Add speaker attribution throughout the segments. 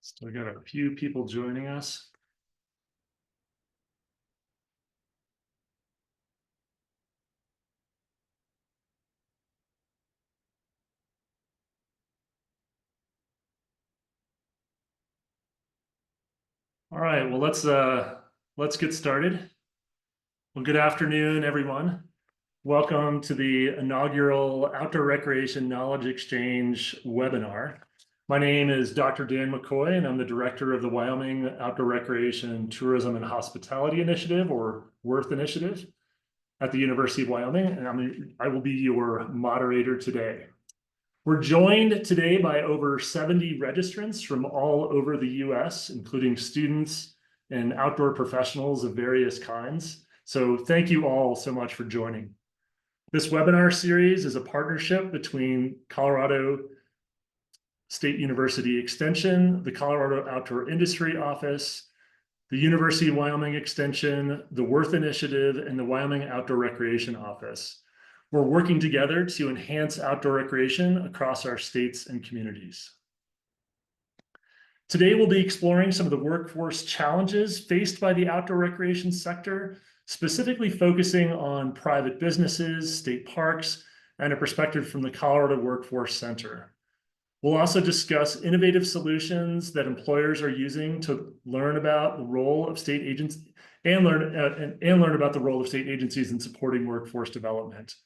Speaker 1: So we got a few people joining us. All right, well, let's get started. Well, good afternoon, everyone. Welcome to the inaugural Outdoor Recreation Knowledge Exchange webinar. My name is Dr. Dan McCoy, and I'm the director of the Wyoming Outdoor Recreation Tourism and Hospitality Initiative, or WORTH Initiative, at the University of Wyoming, and I will be your moderator today. We're joined today by over 70 registrants from all over the US, including students and outdoor professionals of various kinds. So thank you all so much for joining. This webinar series is a partnership between Colorado State University Extension, the Colorado Outdoor Industry Office, the University of Wyoming Extension, the WORTH Initiative, and the Wyoming Outdoor Recreation Office. We're working together to enhance outdoor recreation across our states and communities. Today, we'll be exploring some of the workforce challenges faced by the outdoor recreation sector, specifically focusing on private businesses, state parks, and a perspective from the Colorado Workforce Center. We'll also discuss innovative solutions that employers are using to learn about the role of state agencies and learn about the role of state agencies in supporting workforce development.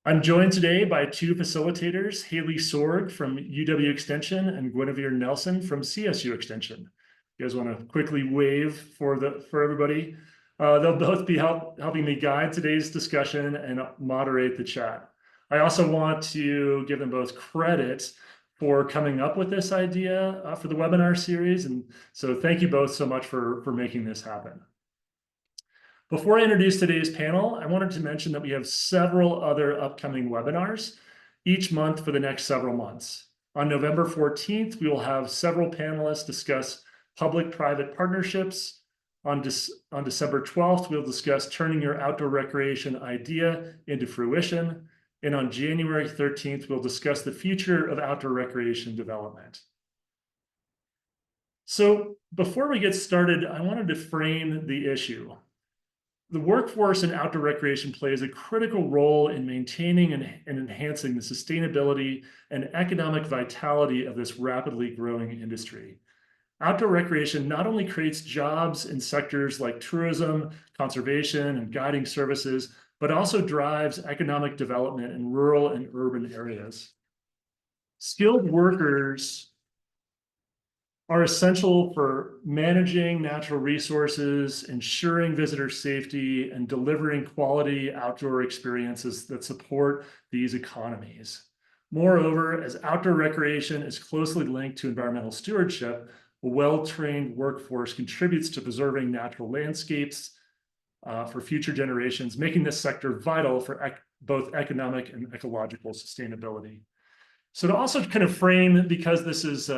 Speaker 1: I'm joined today by two facilitators, Haley Sorg from UW Extension and Guinevere Nelson from CSU Extension. You guys want to quickly wave for everybody? They'll both be helping me guide today's discussion and moderate the chat. I also want to give them both credit for coming up with this idea for the webinar series. And so thank you both so much for making this happen. Before I introduce today's panel, I wanted to mention that we have several other upcoming webinars each month for the next several months. On November 14th, we will have several panelists discuss public-private partnerships. On December 12th, we'll discuss turning your outdoor recreation idea into fruition. And on January 13th, we'll discuss the future of outdoor recreation development. So before we get started, I wanted to frame the issue. The workforce in outdoor recreation plays a critical role in maintaining and enhancing the sustainability and economic vitality of this rapidly growing industry. Outdoor recreation not only creates jobs in sectors like tourism, conservation, and guiding services, but also drives economic development in rural and urban areas. Skilled workers are essential for managing natural resources, ensuring visitor safety, and delivering quality outdoor experiences that support these economies. Moreover, as outdoor recreation is closely linked to environmental stewardship, a well-trained workforce contributes to preserving natural landscapes for future generations, making this sector vital for both economic and ecological sustainability. So to also kind of frame, because this is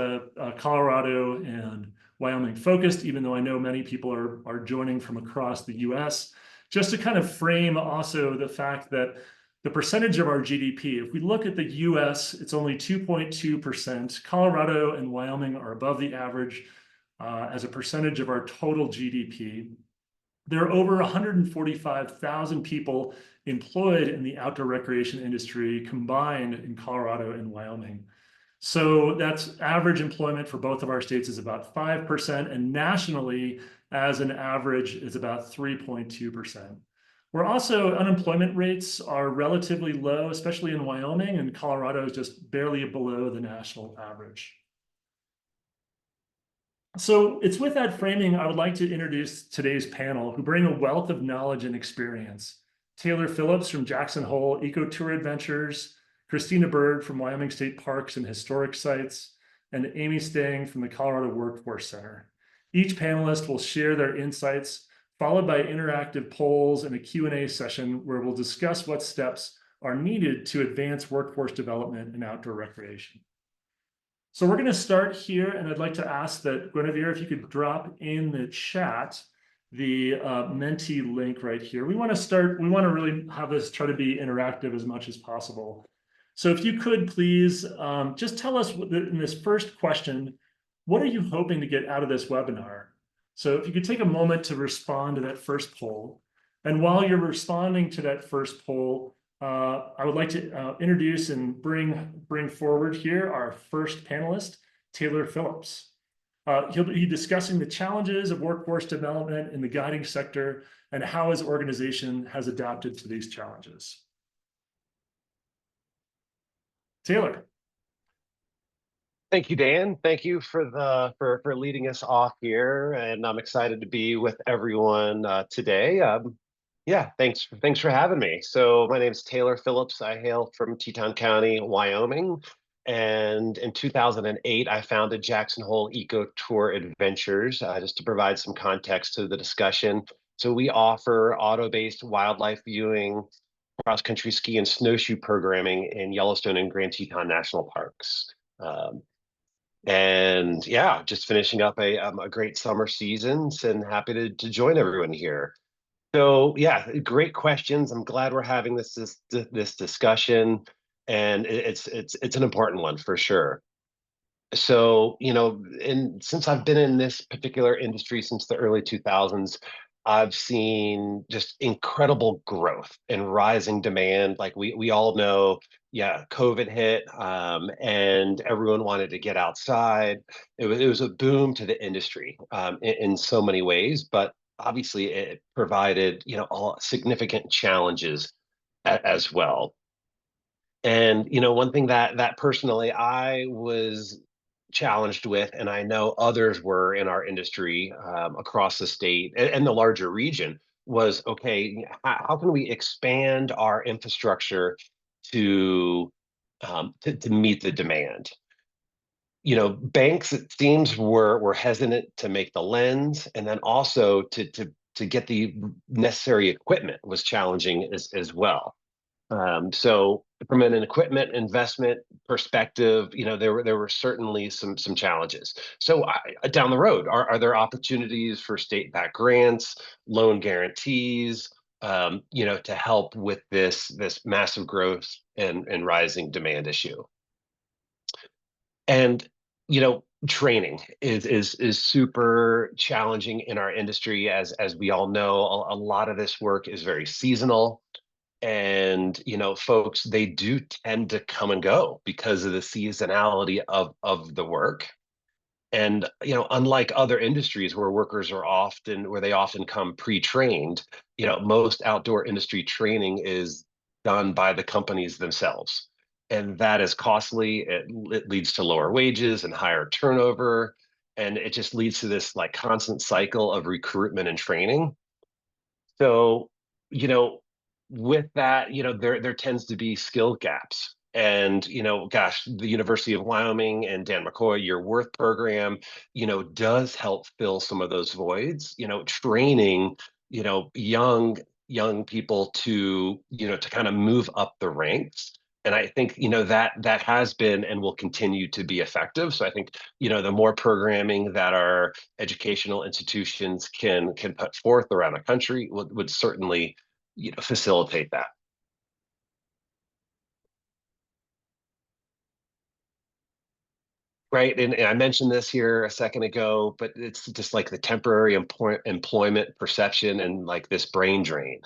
Speaker 1: Colorado and Wyoming focused, even though I know many people are joining from across the US, just to kind of frame also the fact that the percentage of our GDP, if we look at the US, it's only 2.2%. Colorado and Wyoming are above the average as a percentage of our total GDP. There are over 145,000 people employed in the outdoor recreation industry combined in Colorado and Wyoming. So that's average employment for both of our states is about 5%, and nationally, as an average, is about 3.2%. We're also, unemployment rates are relatively low, especially in Wyoming, and Colorado is just barely below the national average. So it's with that framing, I would like to introduce today's panel, who bring a wealth of knowledge and experience. Taylor Phillips from Jackson Hole Ecotour Adventures, Christina Bird from Wyoming State Parks and Historic Sites, and Amy Stang from the Colorado Workforce Center. Each panelist will share their insights, followed by interactive polls and a Q&A session where we'll discuss what steps are needed to advance workforce development in outdoor recreation. So we're going to start here, and I'd like to ask that, Guinevere, if you could drop in the chat the Menti link right here. We want to really have this try to be interactive as much as possible. So if you could please just tell us in this first question, what are you hoping to get out of this webinar? So if you could take a moment to respond to that first poll. And while you're responding to that first poll, I would like to introduce and bring forward here our first panelist, Taylor Phillips. He'll be discussing the challenges of workforce development in the guiding sector and how his organization has adapted to these challenges. Taylor.
Speaker 2: Thank you, Dan. Thank you for leading us off here, and I'm excited to be with everyone today. Yeah, thanks for having me. So my name is Taylor Phillips. I hail from Teton County, Wyoming, and in 2008 I founded Jackson Hole Ecotour Adventures, just to provide some context to the discussion. So we offer auto-based wildlife viewing, cross-country ski and snowshoe programming in Yellowstone and Grand Teton National Parks. And yeah, just finishing up a great summer seasons and happy to join everyone here. So yeah, great questions. I'm glad we're having this discussion, and it's an important one for sure. So, since I've been in this particular industry since the early 2000s, I've seen just incredible growth and rising demand. Like we all know, yeah, COVID hit, and everyone wanted to get outside. It was a boom to the industry, in so many ways, but obviously it provided, all significant challenges as well. And one thing that personally I was challenged with, and I know others were in our industry, across the state and the larger region, was okay, how can we expand our infrastructure to to meet the demand? Banks, it seems, were hesitant to make the lens, and then also to get the necessary equipment was challenging as well. So from an equipment investment perspective, there were certainly some challenges. So down the road, are there opportunities for state-backed grants, loan guarantees, to help with this massive growth and rising demand issue? And training is super challenging in our industry, as we all know. A lot of this work is very seasonal, and folks, they do tend to come and go because of the seasonality of the work. And unlike other industries where they often come pre-trained, most outdoor industry training is done by the companies themselves, and that is costly. It leads to lower wages and higher turnover, and it just leads to this like constant cycle of recruitment and training. So, you know, with that, there tends to be skill gaps. And, gosh, the University of Wyoming and Dan McCoy, your Worth program, does help fill some of those voids, training, young people to kind of move up the ranks. And I think, that has been and will continue to be effective. So I think, the more programming that our educational institutions can put forth around the country would certainly facilitate that. Right. And I mentioned this here a second ago, but it's just like the temporary employment perception and like this brain drain.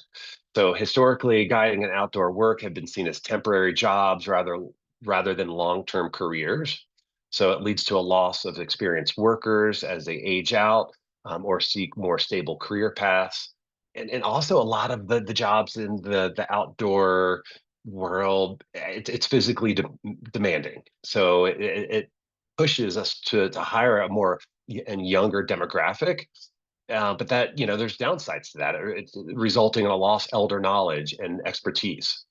Speaker 2: So historically, guiding and outdoor work have been seen as temporary jobs rather than long-term careers. So it leads to a loss of experienced workers as they age out, or seek more stable career paths. And also a lot of the jobs in the outdoor world, it's physically demanding. So it pushes us to hire a more and younger demographic. But that, there's downsides to that. It's resulting in a lost elder knowledge and expertise.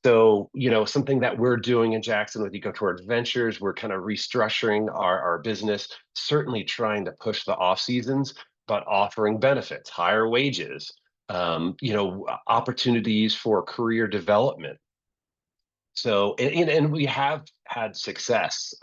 Speaker 2: So, something that we're doing in Jackson with Ecotour Adventures, we're kind of restructuring our business, certainly trying to push the off seasons, but offering benefits, higher wages, opportunities for career development. So, and we have had success,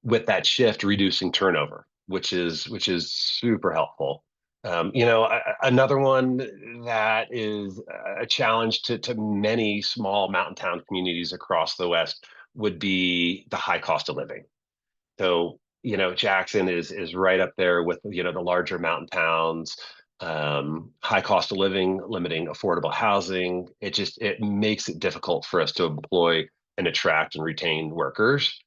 Speaker 2: with that shift, reducing turnover, which is super helpful. Another one that is a challenge to many small mountain town communities across the West would be the high cost of living. So Jackson is right up there with, the larger mountain towns, high cost of living, limiting affordable housing. It makes it difficult for us to employ and attract and retain workers.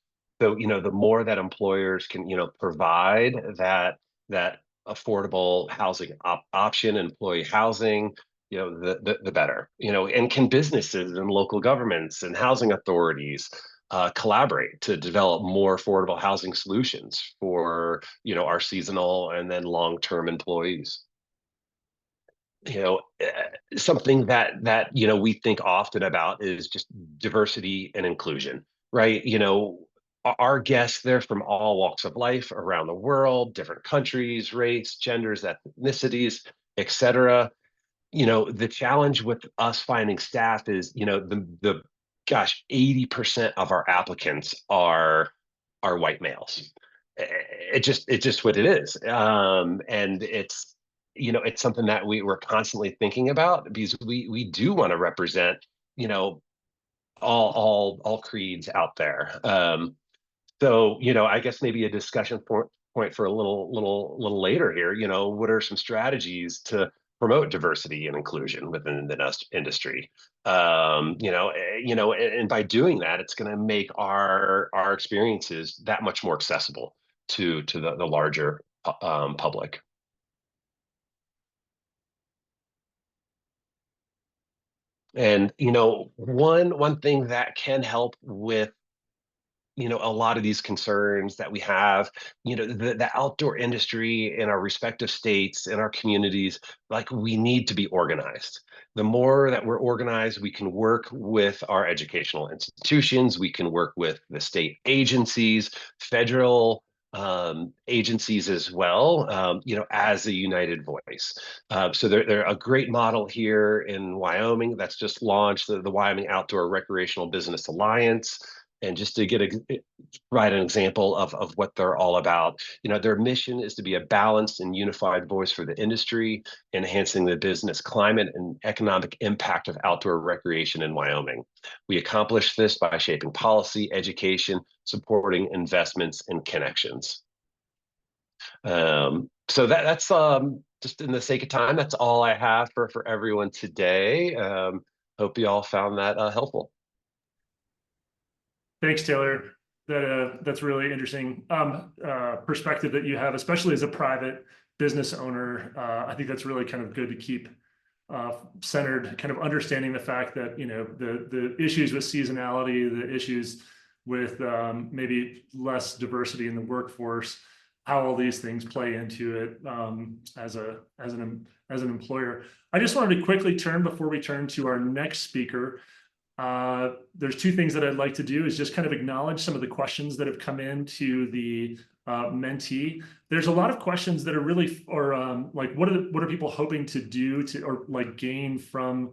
Speaker 2: So, the more that employers can, provide that affordable housing option, employee housing, the better, and can businesses and local governments and housing authorities collaborate to develop more affordable housing solutions for, our seasonal and then long-term employees. Something that we think often about is just diversity and inclusion, right? Our guests, they're from all walks of life around the world, different countries, race, genders, ethnicities, etc. The challenge with us finding staff is, the gosh, 80% of our applicants are white males. It's just what it is. And it's something that we're constantly thinking about, because we do want to represent, all creeds out there. So, I guess maybe a discussion point for a little later here. What are some strategies to promote diversity and inclusion within the industry? And by doing that, it's going to make our experiences that much more accessible to the larger public. And one thing that can help with a lot of these concerns that we have, the outdoor industry in our respective states, in our communities, like, we need to be organized. The more that we're organized, we can work with our educational institutions, we can work with the state agencies, federal agencies as well, as a united voice. So they're a great model here in Wyoming that's just launched, the Wyoming Outdoor Recreational Business Alliance. And just to provide an example of what they're all about, their mission is to be a balanced and unified voice for the industry, enhancing the business climate and economic impact of outdoor recreation in Wyoming. We accomplish this by shaping policy, education, supporting investments and connections. So that's just in the sake of time, that's all I have for everyone today. Hope you all found that helpful.
Speaker 1: Thanks, Taylor. That's really interesting perspective that you have, especially as a private business owner. I think that's really kind of good to keep centered, kind of understanding the fact that the issues with seasonality, the issues with maybe less diversity in the workforce, how all these things play into it as an employer. I just wanted to quickly turn, before we turn to our next speaker. There's two things that I'd like to do, is just kind of acknowledge some of the questions that have come into the mentee. There's a lot of questions that are really, or like, what are people hoping to do or like gain from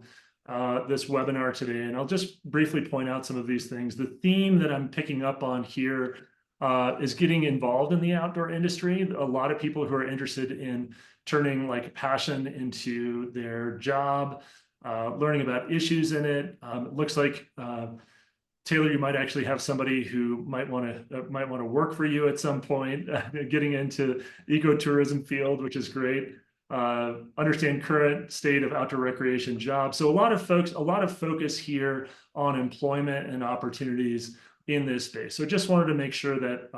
Speaker 1: this webinar today? And I'll just briefly point out some of these things. The theme that I'm picking up on here is getting involved in the outdoor industry. A lot of people who are interested in turning like passion into their job, learning about issues in it. It looks like Taylor, you might actually have somebody who might want to work for you at some point, getting into ecotourism field, which is great. Understand current state of outdoor recreation jobs. So a lot of focus here on employment and opportunities in this space. So just wanted to make sure that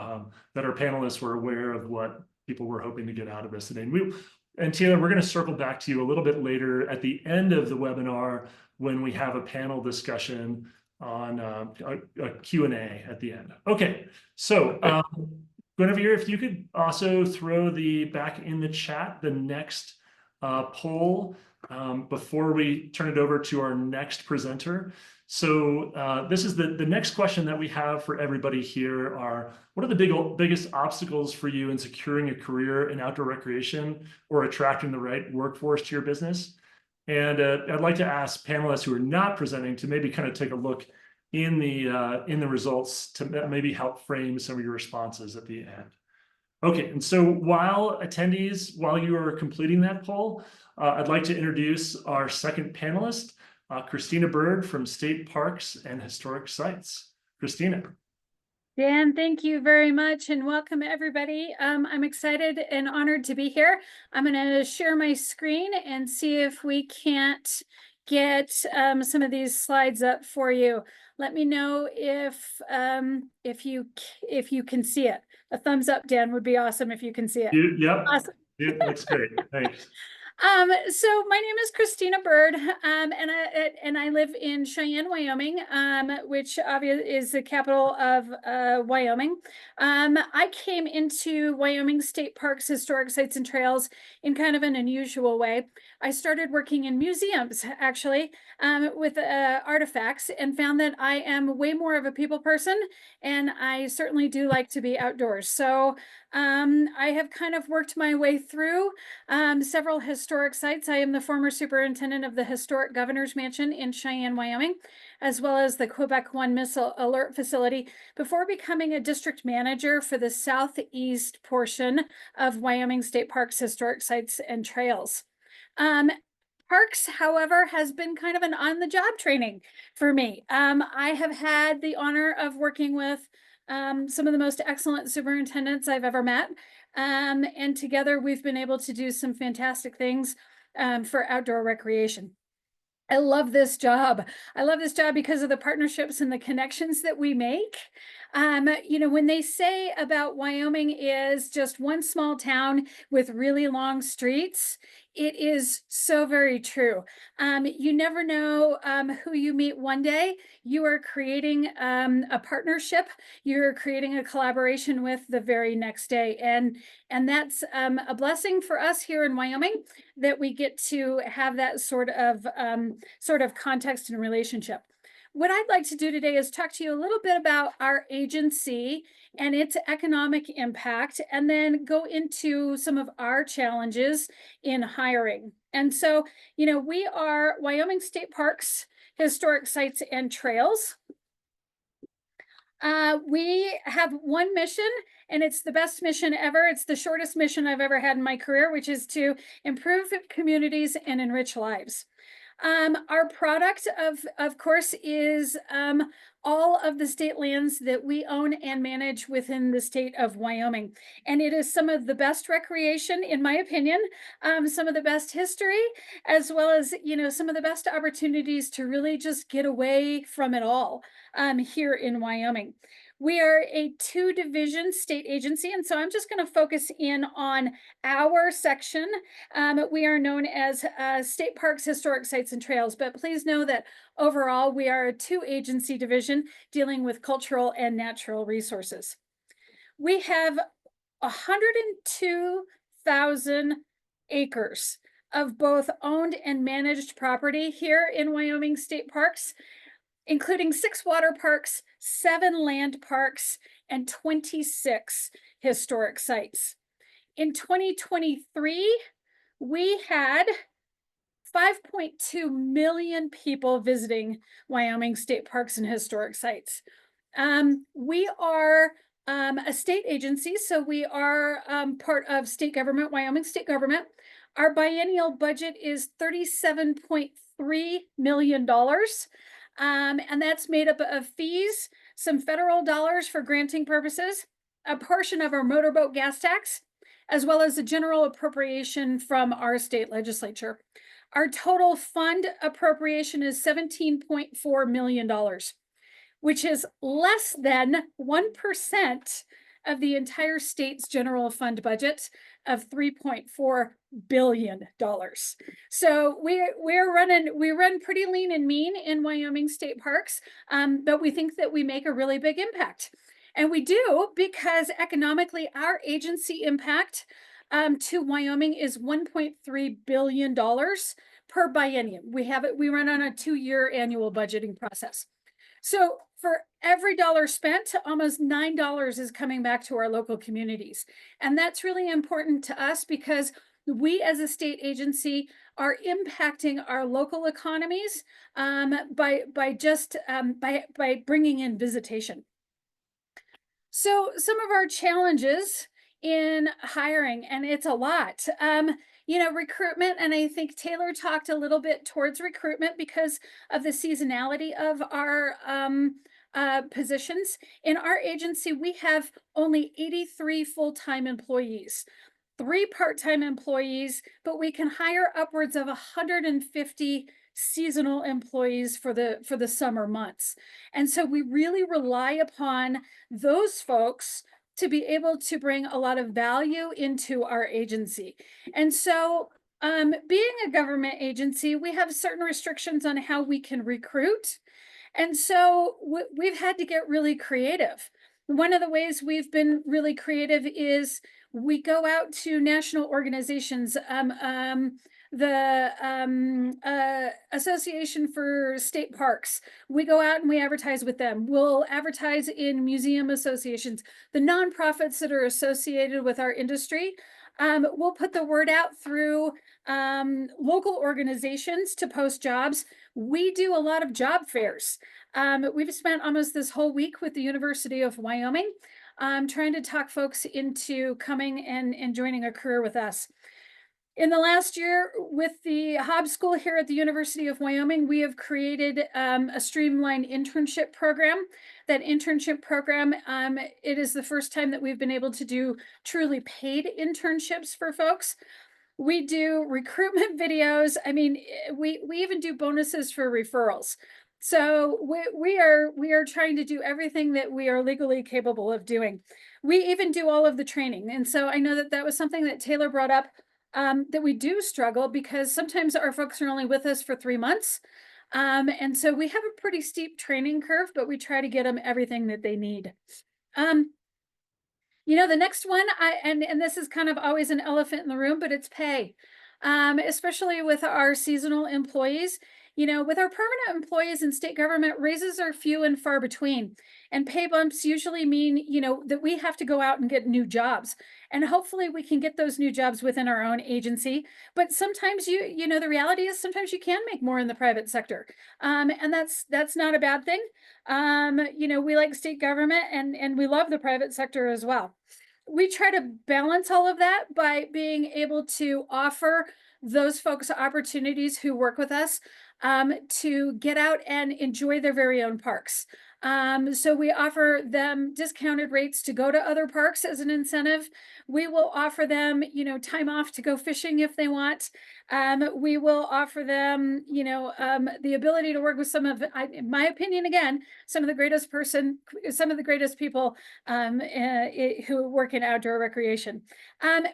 Speaker 1: that our panelists were aware of what people were hoping to get out of this today. And Taylor, we're going to circle back to you a little bit later at the end of the webinar when we have a panel discussion on a Q&A at the end. Okay, so Guinevere, if you could also throw back in the chat the next poll before we turn it over to our next presenter. So this is the next question that we have for everybody here are, what are the biggest obstacles for you in securing a career in outdoor recreation or attracting the right workforce to your business? And I'd like to ask panelists who are not presenting to maybe kind of take a look in the results to maybe help frame some of your responses at the end. Okay, and so while you are completing that poll, I'd like to introduce our second panelist, Christina Bird from State Parks and Historic Sites. Christina.
Speaker 3: Dan, thank you very much and welcome everybody. I'm excited and honored to be here. I'm going to share my screen and see if we can't get some of these slides up for you. Let me know if you can see it. A thumbs up, Dan, would be awesome if you can see it.
Speaker 1: Yep,
Speaker 3: Awesome.
Speaker 1: it looks great. Thanks.
Speaker 3: So my name is Christina Bird, and I live in Cheyenne, Wyoming, which obviously is the capital of Wyoming. I came into Wyoming State Parks, Historic Sites and Trails in kind of an unusual way. I started working in museums, actually, with artifacts, and found that I am way more of a people person, and I certainly do like to be outdoors. So I have kind of worked my way through several historic sites. I am the former superintendent of the Historic Governor's Mansion in Cheyenne, Wyoming, as well as the Quebec One Missile Alert Facility, before becoming a district manager for the southeast portion of Wyoming State Parks, Historic Sites and Trails. Parks, however, has been kind of an on-the-job training for me. I have had the honor of working with some of the most excellent superintendents I've ever met. And together we've been able to do some fantastic things for outdoor recreation. I love this job. I love this job because of the partnerships and the connections that we make. When they say about Wyoming is just one small town with really long streets, it is so very true. You never know who you meet one day. You are creating a partnership. You're creating a collaboration with the very next day. And that's a blessing for us here in Wyoming, that we get to have that sort of context and relationship. What I'd like to do today is talk to you a little bit about our agency and its economic impact, and then go into some of our challenges in hiring. And so, we are Wyoming State Parks, Historic Sites and Trails. We have one mission, and it's the best mission ever. It's the shortest mission I've ever had in my career, which is to improve communities and enrich lives. Our product, of course, is all of the state lands that we own and manage within the state of Wyoming. And it is some of the best recreation, in my opinion, some of the best history, as well as, some of the best opportunities to really just get away from it all here in Wyoming. We are a 2-division state agency, and so I'm just going to focus in on our section. We are known as State Parks, Historic Sites and Trails, but please know that overall we are a 2-agency division dealing with cultural and natural resources. We have 102,000 acres of both owned and managed property here in Wyoming State Parks, including 6 water parks, 7 land parks, and 26 historic sites. In 2023, we had 5.2 million people visiting Wyoming State Parks and Historic Sites. We are a state agency, so we are part of state government, Wyoming state government. Our biennial budget is $37.3 million. And that's made up of fees, some federal dollars for granting purposes, a portion of our motorboat gas tax, as well as a general appropriation from our state legislature. Our total fund appropriation is $17.4 million, which is less than 1% of the entire state's general fund budget of $3.4 billion. So we run pretty lean and mean in Wyoming State Parks, but we think that we make a really big impact. And we do, because economically our agency impact to Wyoming is $1.3 billion per biennium. We run on a 2-year annual budgeting process. So for every dollar spent, almost $9 is coming back to our local communities. And that's really important to us, because we as a state agency are impacting our local economies by bringing in visitation. So some of our challenges in hiring, and it's a lot. Recruitment, and I think Taylor talked a little bit towards recruitment because of the seasonality of positions. In our agency, we have only 83 full-time employees, 3 part-time employees, but we can hire upwards of 150 seasonal employees for the summer months. And so we really rely upon those folks to be able to bring a lot of value into our agency. And so being a government agency, we have certain restrictions on how we can recruit. And so we've had to get really creative. One of the ways we've been really creative is we go out to national organizations, the Association for State Parks. We go out and we advertise with them. We'll advertise in museum associations, the nonprofits that are associated with our industry. We'll put the word out through local organizations to post jobs. We do a lot of job fairs. We've spent almost this whole week with the University of Wyoming trying to talk folks into coming and joining a career with us. In the last year with the Hobbs School here at the University of Wyoming, we have created a streamlined internship program. That internship program, it is the first time that we've been able to do truly paid internships for folks. We do recruitment videos. I mean, we even do bonuses for referrals. So we are trying to do everything that we are legally capable of doing. We even do all of the training. And so I know that that was something that Taylor brought up, that we do struggle because sometimes our folks are only with us for 3 months. And so we have a pretty steep training curve, but we try to get them everything that they need. You know, the next one, and this is kind of always an elephant in the room, but it's pay. Especially with our seasonal employees. You know, with our permanent employees in state government, raises are few and far between. And pay bumps usually mean, you know, that we have to go out and get new jobs. And hopefully we can get those new jobs within our own agency. But sometimes you know, the reality is sometimes you can make more in the private sector. And that's not a bad thing. You know, we like state government and we love the private sector as well. We try to balance all of that by being able to offer those folks opportunities who work with us to get out and enjoy their very own parks. So we offer them discounted rates to go to other parks as an incentive. We will offer them, you know, time off to go fishing if they want. We will offer them, you know, the ability to work with some of, in my opinion, again, some of the greatest people who work in outdoor recreation.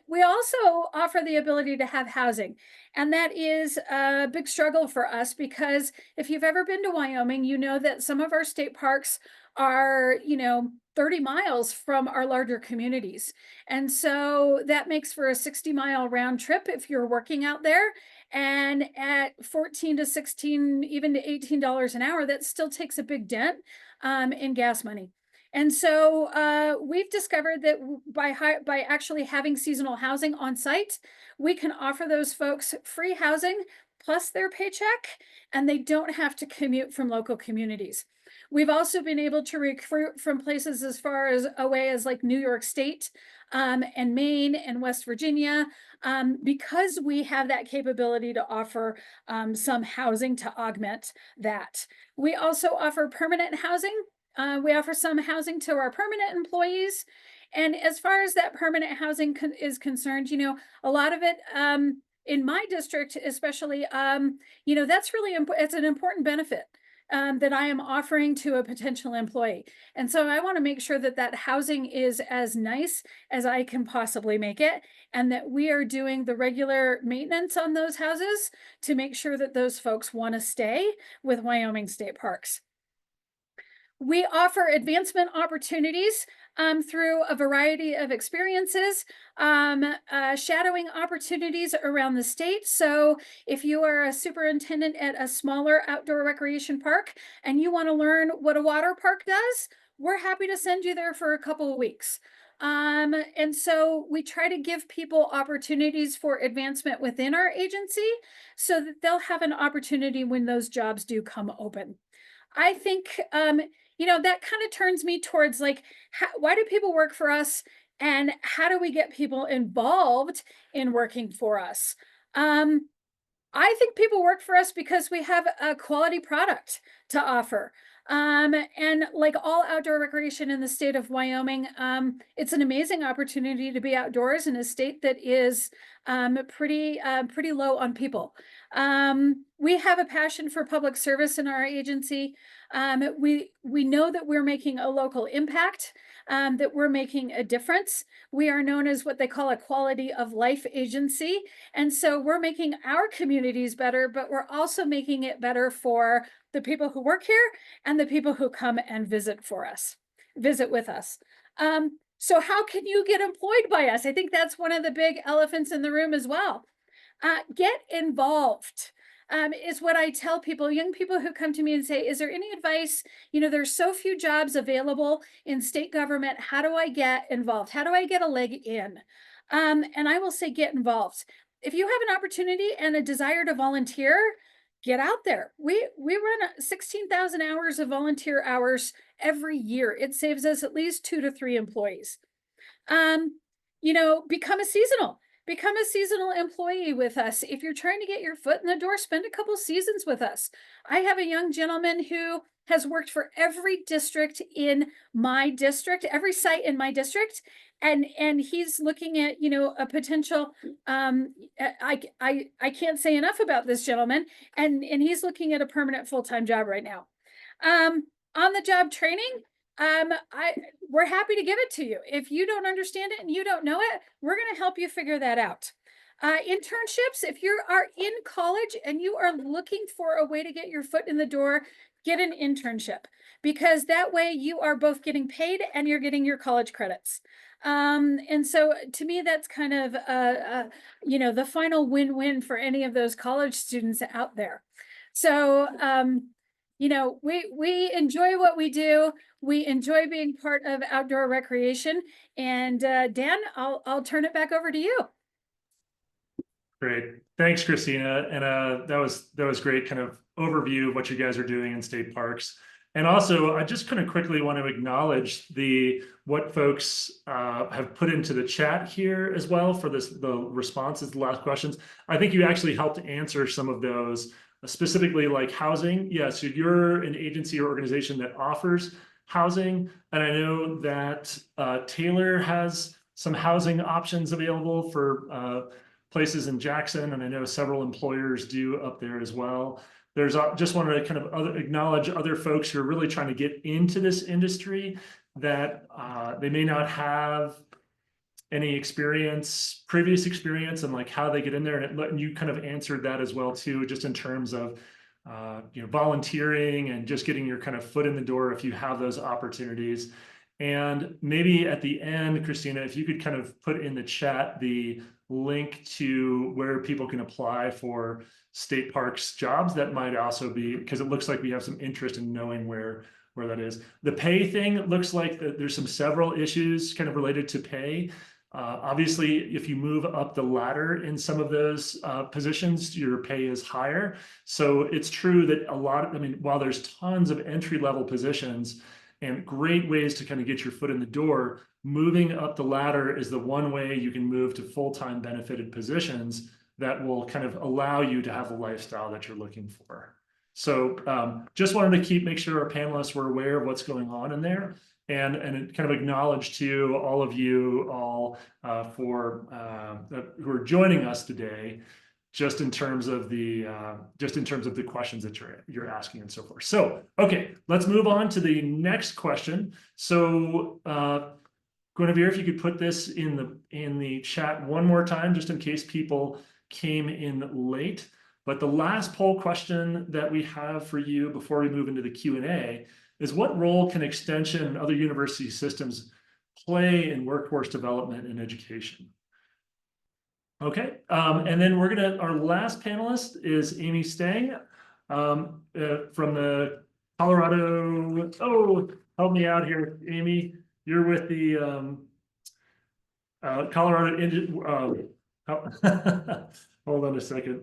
Speaker 3: We also offer the ability to have housing. And that is a big struggle for us because if you've ever been to Wyoming, you know that some of our state parks are, you know, 30 miles from our larger communities. And so that makes for a 60-mile round trip if you're working out there. And at 14 to 16, even to $18 an hour, that still takes a big dent in gas money. And so we've discovered that by actually having seasonal housing on site, we can offer those folks free housing plus their paycheck, and they don't have to commute from local communities. We've also been able to recruit from places as far as away as like New York State and Maine and West Virginia, because we have that capability to offer some housing to augment that. We also offer permanent housing. We offer some housing to our permanent employees. And as far as that permanent housing is concerned, you know, a lot of it in my district, especially, you know, that's really it's an important benefit that I am offering to a potential employee. And so I want to make sure that that housing is as nice as I can possibly make it, and that we are doing the regular maintenance on those houses to make sure that those folks want to stay with Wyoming State Parks. We offer advancement opportunities through a variety of experiences, shadowing opportunities around the state. So if you are a superintendent at a smaller outdoor recreation park and you want to learn what a water park does, we're happy to send you there for a couple of weeks. And so we try to give people opportunities for advancement within our agency so that they'll have an opportunity when those jobs do come open. I think, you know, that kind of turns me towards like, why do people work for us and how do we get people involved in working for us? I think people work for us because we have a quality product to offer. And like all outdoor recreation in the state of Wyoming, it's an amazing opportunity to be outdoors in a state that is pretty low on people. We have a passion for public service in our agency. We know that we're making a local impact, that we're making a difference. We are known as what they call a quality of life agency. And so we're making our communities better, but we're also making it better for the people who work here and the people who come and visit with us. So how can you get employed by us? I think that's one of the big elephants in the room as well. Get involved. Is what I tell people, young people who come to me and say, is there any advice? You know, there's so few jobs available in state government. How do I get involved? How do I get a leg in? And I will say, get involved. If you have an opportunity and a desire to volunteer, get out there. We run 16,000 hours of volunteer hours every year. It saves us at least 2 to 3 employees. You know, become a seasonal employee with us. If you're trying to get your foot in the door, spend a couple seasons with us. I have a young gentleman who has worked for every district in my district, every site in my district. And he's looking at, you know, a potential, I can't say enough about this gentleman. And he's looking at a permanent full-time job right now. On the job training, we're happy to give it to you. If you don't understand it and you don't know it, we're going to help you figure that out. Internships, if you are in college and you are looking for a way to get your foot in the door, get an internship, because that way you are both getting paid and you're getting your college credits. And so to me, that's kind of, you know, the final win-win for any of those college students out there. So, you know, we enjoy what we do. We enjoy being part of outdoor recreation. And Dan, I'll turn it back over to you.
Speaker 1: Great. Thanks, Christina. And that was great kind of overview of what you guys are doing in state parks. And also, I just kind of quickly want to acknowledge what folks have put into the chat here as well for the responses, the last questions. I think you actually helped answer some of those, specifically like housing. Yeah, so you're an agency or organization that offers housing. And I know that Taylor has some housing options available for places in Jackson, and I know several employers do up there as well. There's just wanted to kind of acknowledge other folks who are really trying to get into this industry that they may not have any previous experience, and like how they get in there. And you kind of answered that as well too, just in terms of you know, volunteering and just getting your kind of foot in the door if you have those opportunities. And maybe at the end, Christina, if you could kind of put in the chat the link to where people can apply for state parks jobs, that might also be, because it looks like we have some interest in knowing where that is. The pay thing, it looks like there's several issues kind of related to pay. Obviously, if you move up the ladder in some of those positions, your pay is higher. So it's true that I mean, while there's tons of entry-level positions and great ways to kind of get your foot in the door, moving up the ladder is the one way you can move to full-time benefited positions that will kind of allow you to have the lifestyle that you're looking for. So just wanted to make sure our panelists were aware of what's going on in there, and kind of acknowledge to all of you for who are joining us today, just in terms of the questions that you're asking and so forth. So okay, let's move on to the next question. So Guinevere, if you could put this in the chat one more time, just in case people came in late. But the last poll question that we have for you before we move into the Q&A is, what role can Extension and other university systems play in workforce development and education? Okay, and then our last panelist is Amy Stang from the Colorado. Oh, help me out here, Amy. You're with the Colorado. Hold on a second.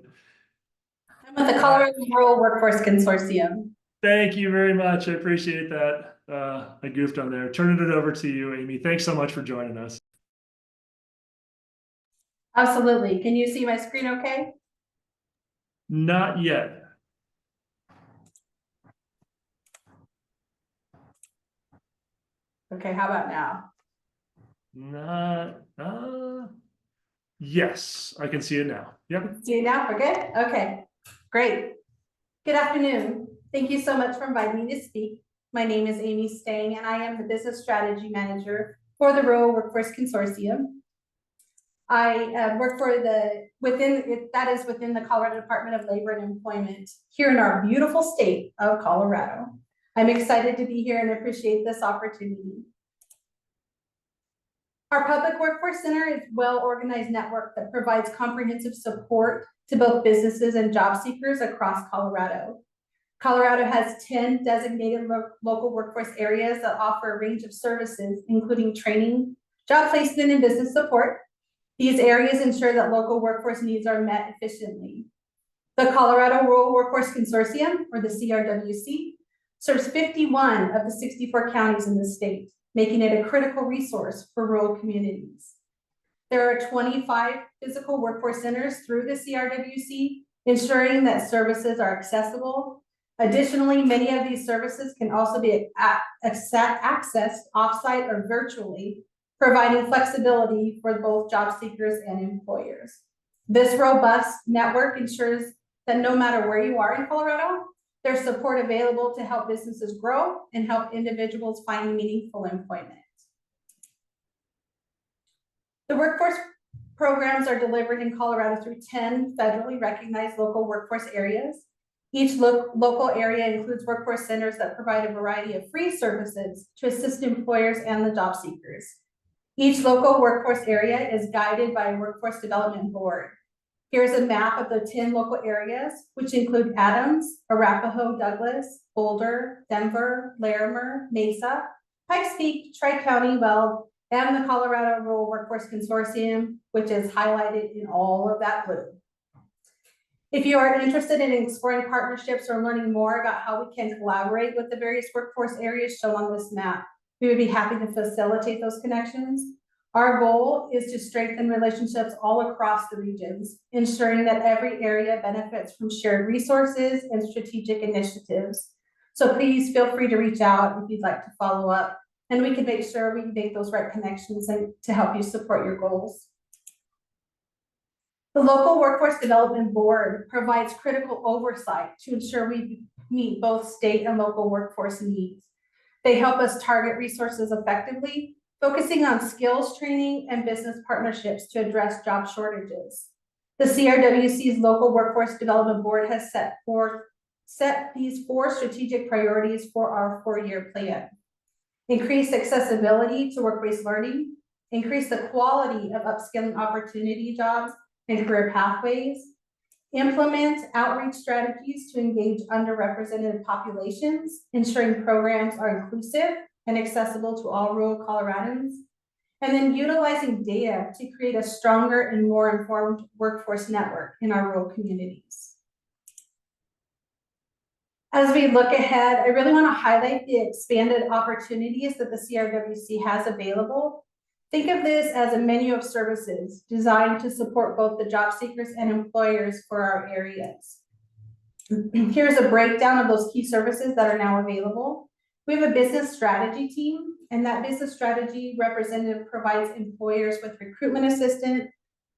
Speaker 4: I'm with the Colorado Rural Workforce Consortium.
Speaker 1: Thank you very much. I appreciate that. I goofed on there. Turning it over to you, Amy. Thanks so much for joining us.
Speaker 4: Absolutely. Can you see my screen okay?
Speaker 1: Not yet.
Speaker 4: Okay, how about now?
Speaker 1: Yes, I can see it now. Yep.
Speaker 4: See you now, we're good? Okay, great. Good afternoon. Thank you so much for inviting me to speak. My name is Amy Stang, and I am the Business Strategy Manager for the Rural Workforce Consortium. I work for that is within the Colorado Department of Labor and Employment here in our beautiful state of Colorado. I'm excited to be here and appreciate this opportunity. Our Public Workforce Center is a well-organized network that provides comprehensive support to both businesses and job seekers across Colorado. Colorado has 10 designated local workforce areas that offer a range of services, including training, job placement, and business support. These areas ensure that local workforce needs are met efficiently. The Colorado Rural Workforce Consortium, or the CRWC, serves 51 of the 64 counties in the state, making it a critical resource for rural communities. There are 25 physical workforce centers through the CRWC, ensuring that services are accessible. Additionally, many of these services can also be accessed offsite or virtually, providing flexibility for both job seekers and employers. This robust network ensures that no matter where you are in Colorado, there's support available to help businesses grow and help individuals find meaningful employment. The workforce programs are delivered in Colorado through 10 federally recognized local workforce areas. Each local area includes workforce centers that provide a variety of free services to assist employers and the job seekers. Each local workforce area is guided by a workforce development board. Here's a map of the 10 local areas, which include Adams, Arapahoe, Douglas, Boulder, Denver, Larimer, Mesa, Pikes Peak, Tri-County, Weld, and the Colorado Rural Workforce Consortium, which is highlighted in all of that blue. If you are interested in exploring partnerships or learning more about how we can collaborate with the various workforce areas shown on this map, we would be happy to facilitate those connections. Our goal is to strengthen relationships all across the regions, ensuring that every area benefits from shared resources and strategic initiatives. So please feel free to reach out if you'd like to follow up, and we can make sure we make those right connections and to help you support your goals. The Local Workforce Development Board provides critical oversight to ensure we meet both state and local workforce needs. They help us target resources effectively, focusing on skills training and business partnerships to address job shortages. The CRWC's Local Workforce Development Board has set these 4 strategic priorities for our 4-year plan. Increase accessibility to work-based learning, increase the quality of upskilling opportunity jobs and career pathways, implement outreach strategies to engage underrepresented populations, ensuring programs are inclusive and accessible to all rural Coloradans, and then utilizing data to create a stronger and more informed workforce network in our rural communities. As we look ahead, I really want to highlight the expanded opportunities that the CRWC has available. Think of this as a menu of services designed to support both the job seekers and employers for our areas. Here's a breakdown of those key services that are now available. We have a business strategy team, and that business strategy representative provides employers with recruitment assistance,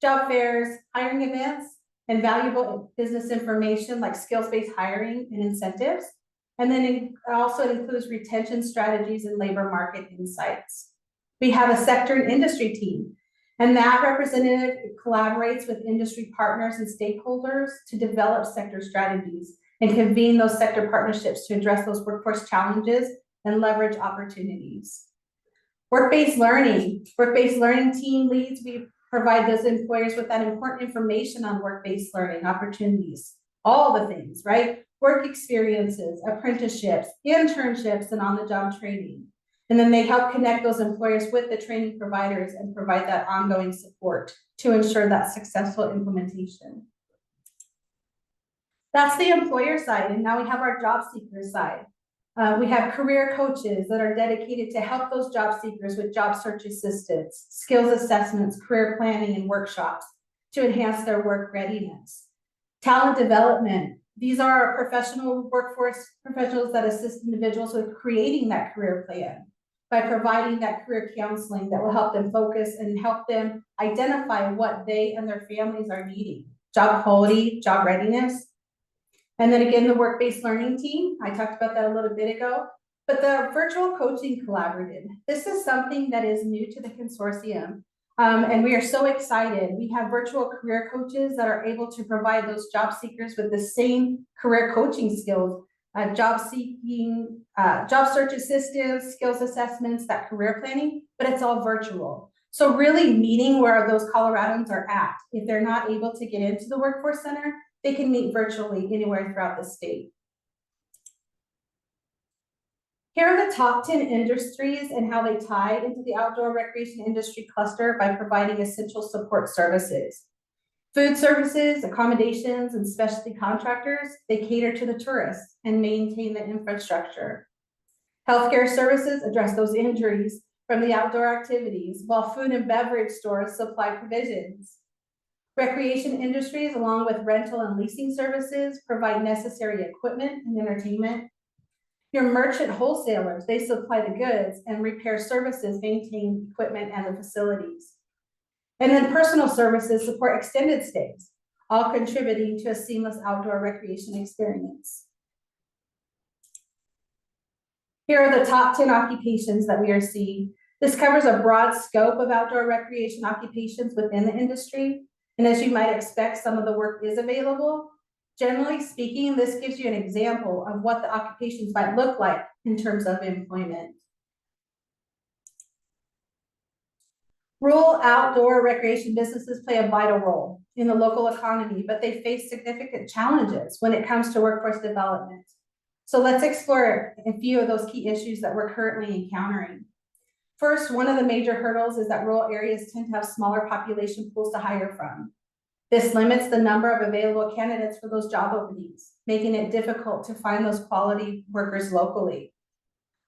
Speaker 4: job fairs, hiring events, and valuable business information like skills-based hiring and incentives. And then it also includes retention strategies and labor market insights. We have a sector and industry team, and that representative collaborates with industry partners and stakeholders to develop sector strategies and convene those sector partnerships to address those workforce challenges and leverage opportunities. Work-based learning team leads, we provide those employers with that important information on work-based learning opportunities, all the things, right? Work experiences, apprenticeships, internships, and on-the-job training. And then they help connect those employers with the training providers and provide that ongoing support to ensure that successful implementation. That's the employer side, and now we have our job seeker side. We have career coaches that are dedicated to help those job seekers with job search assistance, skills assessments, career planning, and workshops to enhance their work readiness. Talent development. These are our professional workforce professionals that assist individuals with creating that career plan. by providing that career counseling that will help them focus and help them identify what they and their families are needing. Job quality, job readiness. And then again, the work-based learning team, I talked about that a little bit ago, but the virtual coaching collaborative. This is something that is new to the consortium. And we are so excited. We have virtual career coaches that are able to provide those job seekers with the same career coaching skills, job seeking, job search assistance, skills assessments, that career planning, but it's all virtual. So really meeting where those Coloradans are at. If they're not able to get into the workforce center, they can meet virtually anywhere throughout the state. Here are the top 10 industries and how they tie into the outdoor recreation industry cluster by providing essential support services. Food services, accommodations, and specialty contractors, they cater to the tourists and maintain the infrastructure. Healthcare services address those injuries from the outdoor activities, while food and beverage stores supply provisions. Recreation industries, along with rental and leasing services, provide necessary equipment and entertainment. Your merchant wholesalers, they supply the goods, and repair services maintain equipment and the facilities. And then personal services support extended stays, all contributing to a seamless outdoor recreation experience. Here are the top 10 occupations that we are seeing. This covers a broad scope of outdoor recreation occupations within the industry. And as you might expect, some of the work is available. Generally speaking, this gives you an example of what the occupations might look like in terms of employment. Rural outdoor recreation businesses play a vital role in the local economy, but they face significant challenges when it comes to workforce development. So let's explore a few of those key issues that we're currently encountering. First, one of the major hurdles is that rural areas tend to have smaller population pools to hire from. This limits the number of available candidates for those job openings, making it difficult to find those quality workers locally.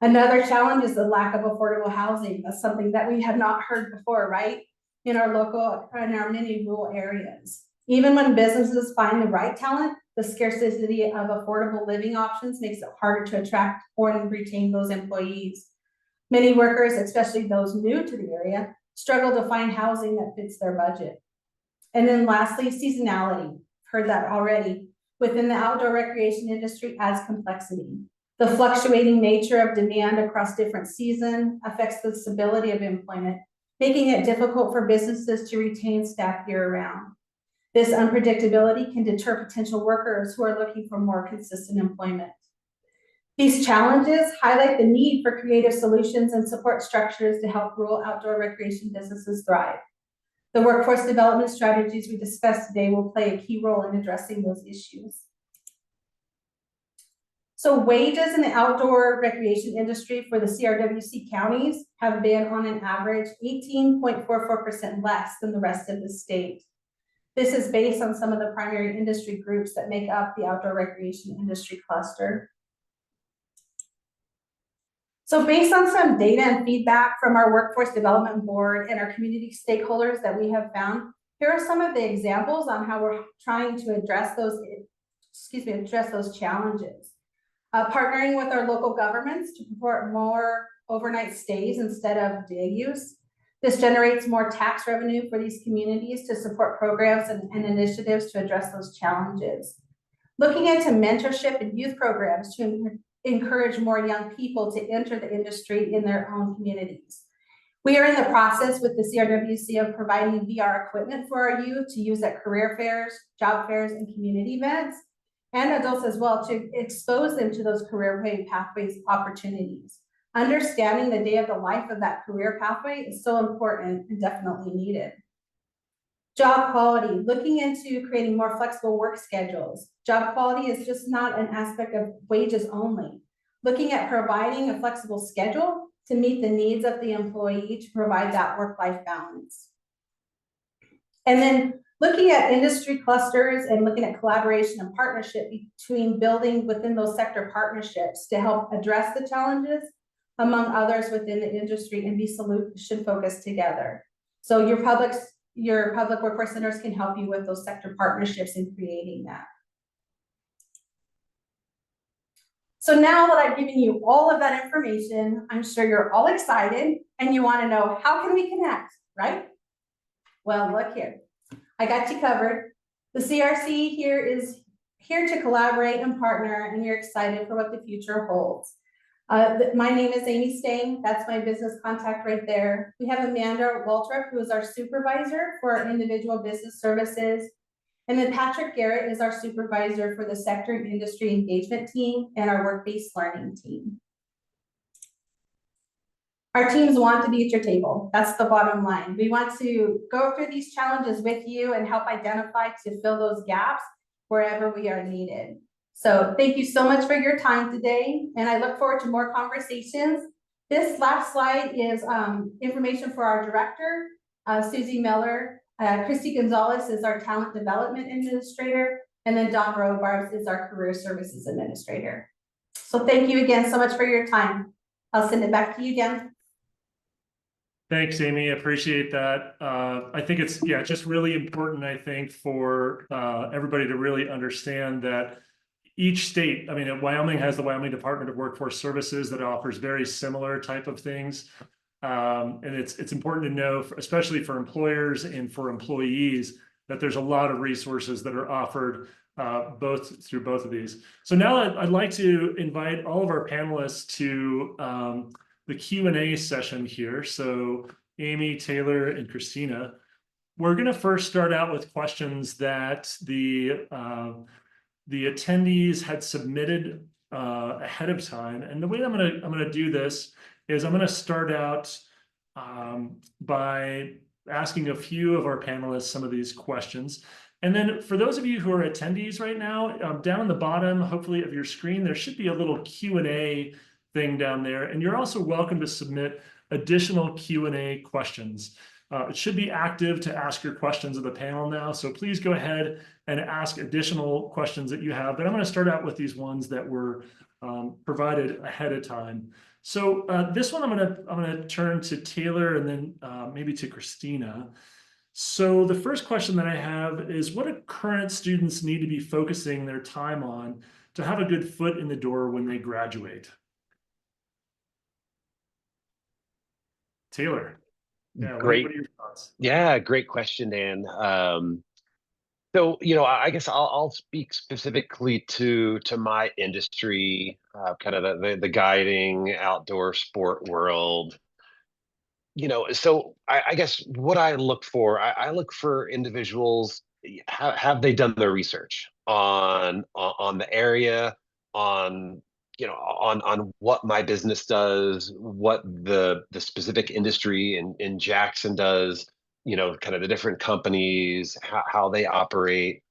Speaker 4: Another challenge is the lack of affordable housing. That's something that we have not heard before, right? In our many rural areas. Even when businesses find the right talent, the scarcity of affordable living options makes it harder to attract or retain those employees. Many workers, especially those new to the area, struggle to find housing that fits their budget. And then lastly, seasonality. Heard that already. Within the outdoor recreation industry adds complexity. The fluctuating nature of demand across different seasons affects the stability of employment, making it difficult for businesses to retain staff year-round. This unpredictability can deter potential workers who are looking for more consistent employment. These challenges highlight the need for creative solutions and support structures to help rural outdoor recreation businesses thrive. The workforce development strategies we discussed today will play a key role in addressing those issues. So wages in the outdoor recreation industry for the CRWC counties have been on an average 18.44% less than the rest of the state. This is based on some of the primary industry groups that make up the outdoor recreation industry cluster. So based on some data and feedback from our workforce development board and our community stakeholders that we have found, here are some of the examples on how we're trying to address those, challenges. Partnering with our local governments to support more overnight stays instead of day use. This generates more tax revenue for these communities to support programs and initiatives to address those challenges. Looking into mentorship and youth programs to encourage more young people to enter the industry in their own communities. We are in the process with the CRWC of providing VR equipment for our youth to use at career fairs, job fairs, and community events, and adults as well, to expose them to those career pathways opportunities. Understanding the day of the life of that career pathway is so important and definitely needed. Job quality, looking into creating more flexible work schedules. Job quality is just not an aspect of wages only. Looking at providing a flexible schedule to meet the needs of the employee to provide that work-life balance. And then looking at industry clusters and looking at collaboration and partnership between building within those sector partnerships to help address the challenges among others within the industry and be solution focused together. So your public workforce centers can help you with those sector partnerships in creating that. So now that I've given you all of that information, I'm sure you're all excited and you want to know, how can we connect, right? Well, look here. I got you covered. The CRC here is here to collaborate and partner, and you're excited for what the future holds. My name is Amy Stang. That's my business contact right there. We have Amanda Waltrip, who is our supervisor for our individual business services. And then Patrick Garrett is our supervisor for the sector and industry engagement team and our work-based learning team. Our teams want to be at your table. That's the bottom line. We want to go through these challenges with you and help identify to fill those gaps wherever we are needed. So thank you so much for your time today, and I look forward to more conversations. This last slide is information for our director, Susie Miller. Christy Gonzalez is our talent development administrator, and then Don Robarbs is our career services administrator. So thank you again so much for your time. I'll send it back to you again.
Speaker 1: Thanks, Amy. I appreciate that. I think it's, yeah, just really important, I think, for everybody to really understand that each state, I mean, Wyoming has the Wyoming Department of Workforce Services that offers very similar type of things. And it's important to know, especially for employers and for employees, that there's a lot of resources that are offered through both of these. So now I'd like to invite all of our panelists to the Q&A session here. So Amy, Taylor, and Christina, we're going to first start out with questions that the attendees had submitted ahead of time. And the way I'm gonna do this is I'm gonna start out by asking a few of our panelists some of these questions. And then for those of you who are attendees right now, down in the bottom, hopefully, of your screen, there should be a little Q&A thing down there. And you're also welcome to submit additional Q&A questions. It should be active to ask your questions of the panel now. So please go ahead and ask additional questions that you have. But I'm going to start out with these ones that were provided ahead of time. So this one I'm going to turn to Taylor and then maybe to Christina. So the first question that I have is, what do current students need to be focusing their time on to have a good foot in the door when they graduate? Taylor. Yeah,
Speaker 2: Great.
Speaker 1: What are your thoughts?
Speaker 2: Yeah, great question, Dan. So, I guess I'll speak specifically to my industry, kind of the guiding outdoor sport world. So I guess what I look for, I look for individuals. Have they done their research on the area, on on what my business does, what the specific industry in Jackson does, kind of the different companies, how they operate.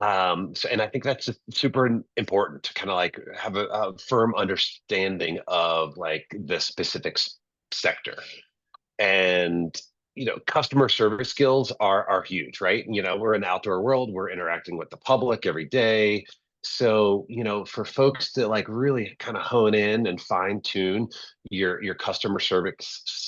Speaker 2: So, and I think that's just super important to kind of like have a firm understanding of like the specific sector. And customer service skills are huge, right? We're in the outdoor world, we're interacting with the public every day. So, for folks to like really kind of hone in and fine tune your customer service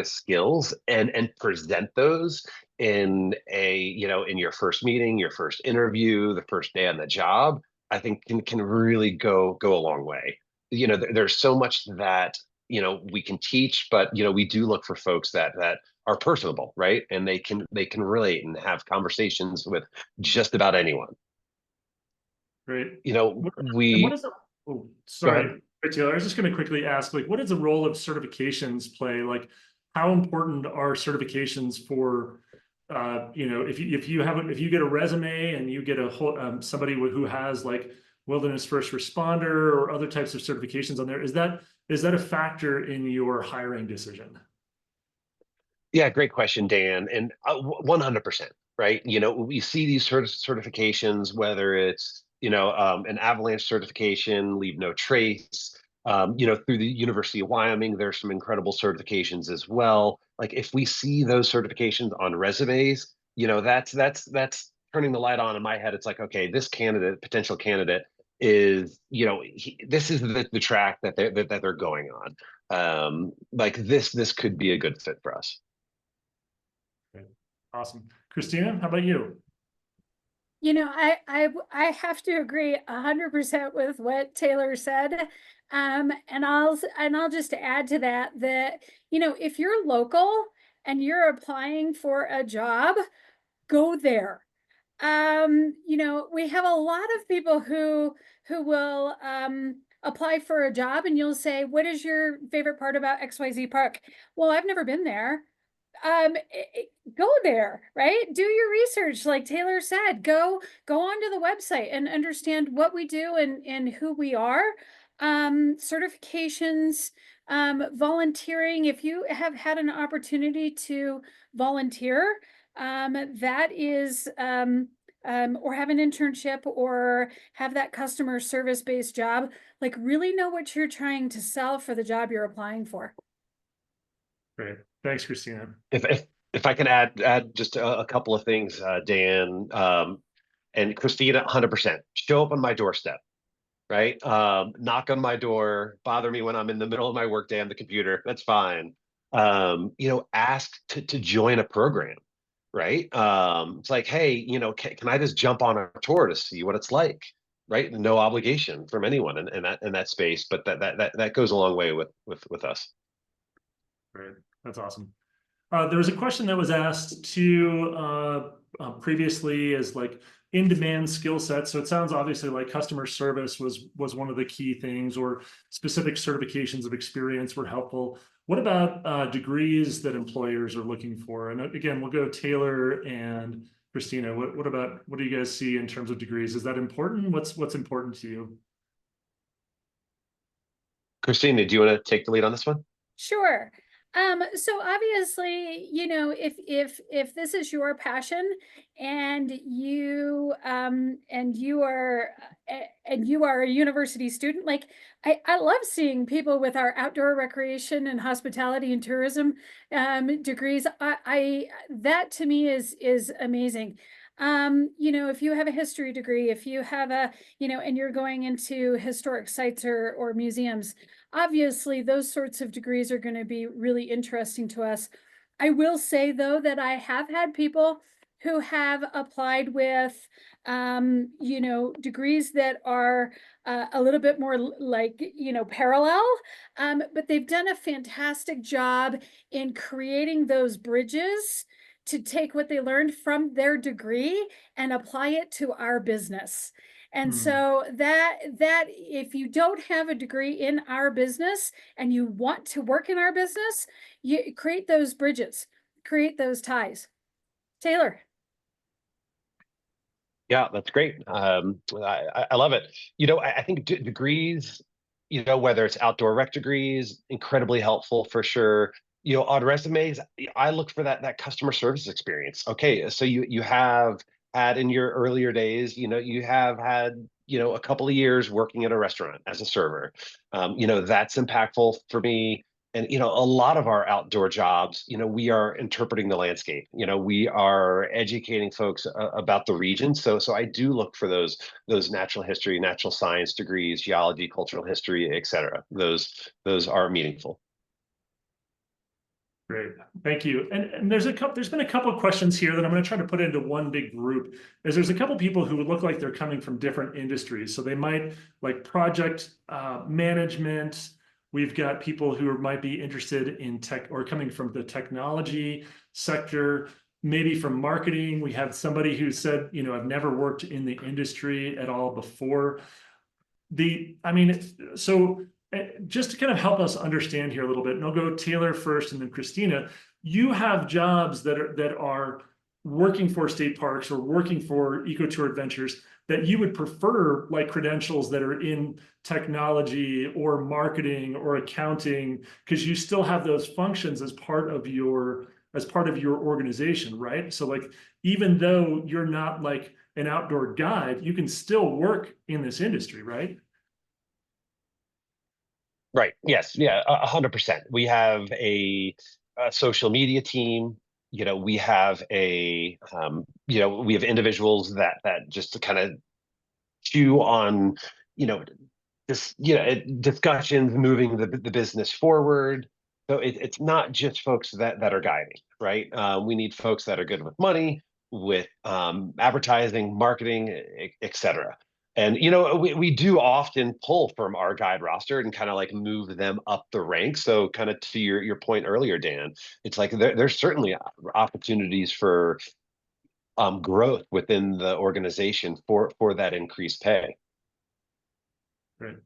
Speaker 2: skills and present those in in your first meeting, your first interview, the first day on the job, I think can really go a long way. There's so much that we can teach, but we do look for folks that are personable, right? And they can relate and have conversations with just about anyone.
Speaker 1: Great.
Speaker 2: We.
Speaker 1: Oh, sorry, Taylor. I was just going to quickly ask, like, what is the role of certifications play? Like, how important are certifications for, if you get a resume and you get a somebody who has like wilderness first responder or other types of certifications on there, is that a factor in your hiring decision?
Speaker 2: Yeah, great question, Dan. And 100%, right? We see these certifications, whether it's, an avalanche certification, leave no trace, through the University of Wyoming, there's some incredible certifications as well. Like if we see those certifications on resumes, that's turning the light on in my head. It's like, okay, this potential candidate is, this is the track that they're going on. Like this could be a good fit for us.
Speaker 1: Awesome. Christina, how about you?
Speaker 3: I have to agree 100% with what Taylor said. And I'll just add to that, if you're local and you're applying for a job, go there. We have a lot of people who will apply for a job, and you'll say, what is your favorite part about XYZ Park? Well, I've never been there. Go there, right? Do your research, like Taylor said. Go onto the website and understand what we do and who we are. Certifications, volunteering. If you have had an opportunity to volunteer, that is or have an internship or have that customer service based job, like really know what you're trying to sell for the job you're applying for.
Speaker 1: Great. Thanks, Christina.
Speaker 2: If I can add just a couple of things, Dan, and Christina, 100%. Show up on my doorstep, right? Knock on my door, bother me when I'm in the middle of my workday on the computer. That's fine. Ask to join a program, right? It's like, hey, can I just jump on a tour to see what it's like, right? No obligation from anyone in that space, but that goes a long way with us.
Speaker 1: Great. That's awesome. There was a question that was asked to previously as like in-demand skill sets. So it sounds obviously like customer service was one of the key things, or specific certifications of experience were helpful. What about degrees that employers are looking for? And again, we'll go Taylor and Christina. What do you guys see in terms of degrees? Is that important? What's important to you?
Speaker 2: Christina, do you want to take the lead on this one?
Speaker 3: Sure. So obviously, if this is your passion and you are a university student, like I love seeing people with our outdoor recreation and hospitality and tourism degrees. That to me is amazing. If you have a history degree, if you have and you're going into historic sites or museums, obviously those sorts of degrees are going to be really interesting to us. I will say though that I have had people who have applied with degrees that are a little bit more like parallel, but they've done a fantastic job in creating those bridges to take what they learned from their degree and apply it to our business. And so that if you don't have a degree in our business and you want to work in our business, you create those bridges, create those ties. Taylor.
Speaker 2: Yeah, that's great. I love it. I think degrees, whether it's outdoor rec degrees, incredibly helpful for sure. On resumes, I look for that customer service experience. Okay, so you have had in your earlier days, you have had, a couple of years working at a restaurant as a server. That's impactful for me. And, a lot of our outdoor jobs, we are interpreting the landscape. We are educating folks about the region. So I do look for those natural history, natural science degrees, geology, cultural history, et cetera. Those are meaningful.
Speaker 1: Great, thank you. And there's been a couple of questions here that I'm going to try to put into one big group. There's a couple of people who would look like they're coming from different industries. So they might like project management. We've got people who might be interested in tech or coming from the technology sector, maybe from marketing. We have somebody who said, I've never worked in the industry at all before. So just to kind of help us understand here a little bit, and I'll go Taylor first and then Christina, you have jobs that are working for state parks or working for Ecotour Adventures that you would prefer like credentials that are in technology or marketing or accounting, because you still have those functions as part of your organization, right? So like, even though you're not like an outdoor guide, you can still work in this industry, right?
Speaker 2: Right. Yes. Yeah. 100%. We have a social media team. We have we have individuals that just to kind of chew on, discussions, moving the business forward. So it's not just folks that are guiding, right? We need folks that are good with money. with advertising, marketing, et cetera. And, you know, we do often pull from our guide roster and kind of like move them up the ranks. So kind of to your point earlier, Dan, it's like there's certainly opportunities for growth within the organization for that increased pay.
Speaker 1: Right.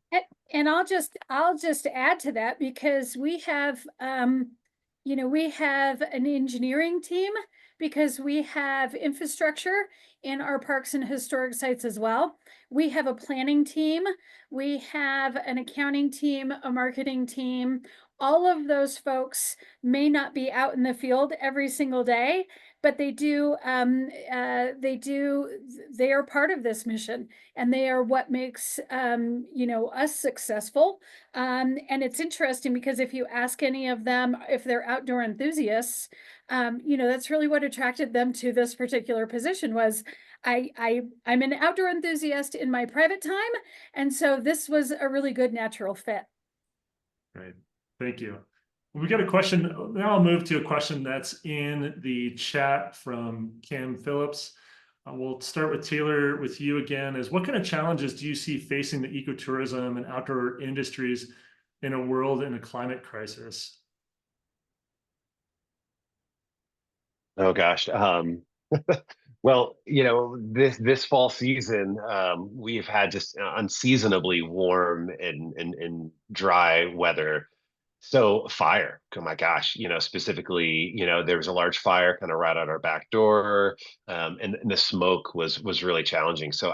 Speaker 3: And I'll just add to that, because we have we have an engineering team, because we have infrastructure in our parks and historic sites as well. We have a planning team, we have an accounting team, a marketing team. All of those folks may not be out in the field every single day, but they are part of this mission, and they are what makes us successful. And it's interesting, because if you ask any of them if they're outdoor enthusiasts, that's really what attracted them to this particular position. Was I'm an outdoor enthusiast in my private time, and so this was a really good natural fit.
Speaker 1: Right. Thank you. We got a question. Now I'll move to a question that's in the chat from Kim Phillips. We'll start with Taylor, with you again. Is what kind of challenges do you see facing the ecotourism and outdoor industries in a world in a climate crisis?
Speaker 2: Oh gosh. Well, you know, this fall season, we've had just unseasonably warm and dry weather. So fire, oh my gosh, you know, specifically, you know, there was a large fire kind of right out our back door, and the smoke was really challenging. So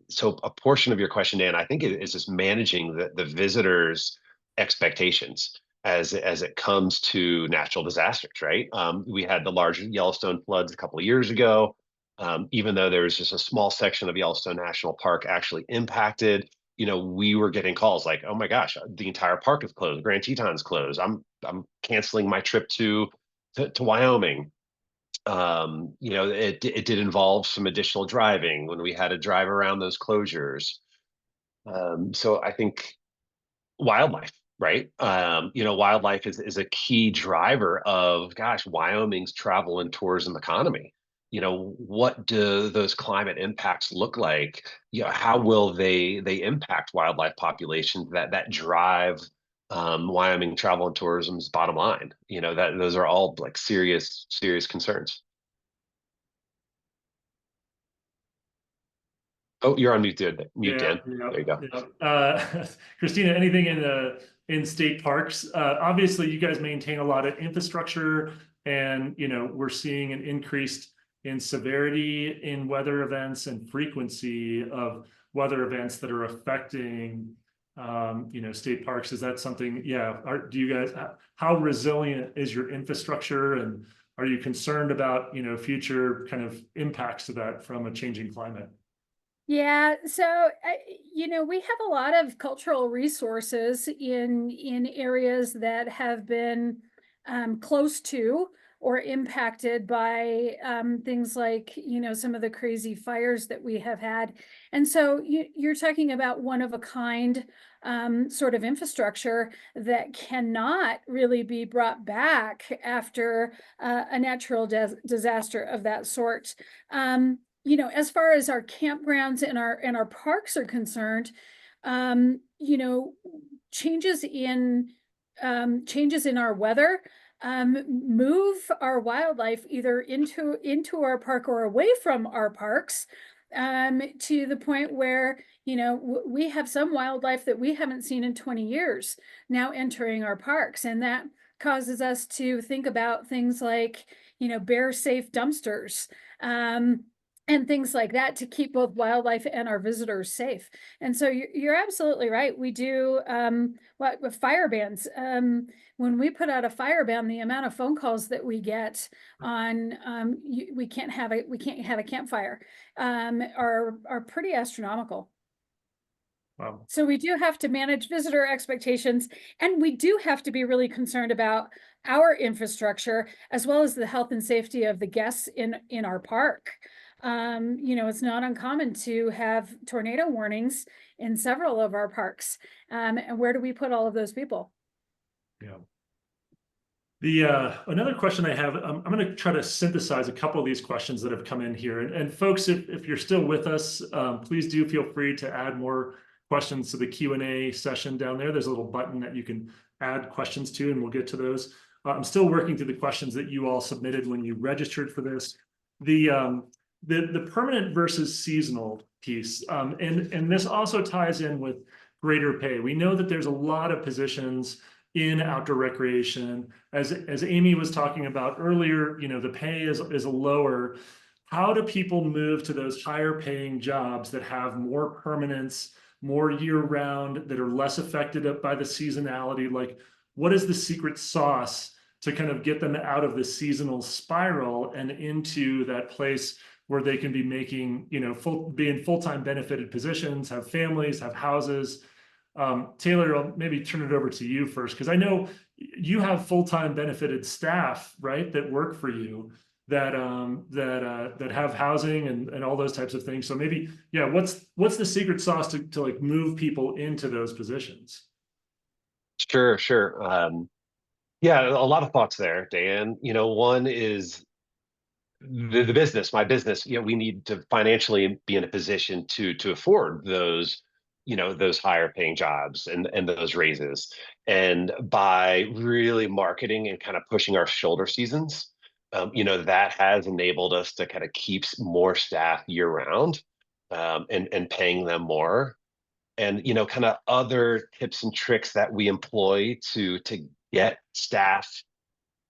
Speaker 2: so a portion of your question, Dan, I think is just managing the visitors' expectations as it comes to natural disasters, right? We had the large Yellowstone floods a couple of years ago. Even though there was just a small section of Yellowstone National Park actually impacted, you know, we were getting calls like, "Oh my gosh, the entire park is closed. Grand Teton's closed. I'm canceling my trip to Wyoming." You know, it did involve some additional driving when we had to drive around those closures. So I think wildlife, right? You know, wildlife is a key driver of, gosh, Wyoming's travel and tourism economy. You know, what do those climate impacts look like? You know, how will they impact wildlife populations that drive Wyoming travel and tourism's bottom line? You know, that those are all like serious concerns. Oh, you're on mute, Dan. Mute,
Speaker 1: Yeah,
Speaker 2: Dan. There you go.
Speaker 1: yeah. Christina, anything in state parks? Obviously, you guys maintain a lot of infrastructure, and you know we're seeing an increase in severity in weather events and frequency of weather events that are affecting state parks. Is that something? Yeah. Do you guys? How resilient is your infrastructure, and are you concerned about future kind of impacts to that from a changing climate?
Speaker 3: Yeah, so we have a lot of cultural resources in areas that have been close to or impacted by things like some of the crazy fires that we have had. And so you're talking about one of a kind sort of infrastructure that cannot really be brought back after a natural disaster of that sort. As far as our campgrounds and our parks are concerned, changes in our weather move our wildlife either into our park or away from our parks, to the point where we have some wildlife that we haven't seen in 20 years now entering our parks, and that causes us to think about things like bear safe dumpsters, and things like that, to keep both wildlife and our visitors safe. And so you're absolutely right. We do what with fire bans. When we put out a fire ban, the amount of phone calls that we get on we can't have a campfire are pretty astronomical.
Speaker 1: Wow.
Speaker 3: So we do have to manage visitor expectations, and we do have to be really concerned about our infrastructure as well as the health and safety of the guests in our park. It's not uncommon to have tornado warnings in several of our parks. And where do we put all of those people?
Speaker 1: Yeah. Another question I have, I'm going to try to synthesize a couple of these questions that have come in here. And folks, if you're still with us, please do feel free to add more questions to the Q&A session down there. There's a little button that you can add questions to, and we'll get to those. I'm still working through the questions that you all submitted when you registered for this. The permanent versus seasonal piece, and this also ties in with greater pay. We know that there's a lot of positions in outdoor recreation. As Amy was talking about earlier, the pay is lower. How do people move to those higher paying jobs that have more permanence, more year round, that are less affected by the seasonality? Like, what is the secret sauce to kind of get them out of the seasonal spiral and into that place where they can be making, being full-time benefited positions, have families, have houses? Taylor, I'll maybe turn it over to you first, because I know you have full-time benefited staff, right, that work for you, that have housing and all those types of things. So maybe, yeah, what's the secret sauce to like move people into those positions?
Speaker 2: Sure. Yeah, a lot of thoughts there, Dan. One is the business, my business. We need to financially be in a position to afford those, those higher paying jobs and those raises. And by really marketing and kind of pushing our shoulder seasons, that has enabled us to kind of keep more staff year round, and paying them more. And kind of other tips and tricks that we employ to get staff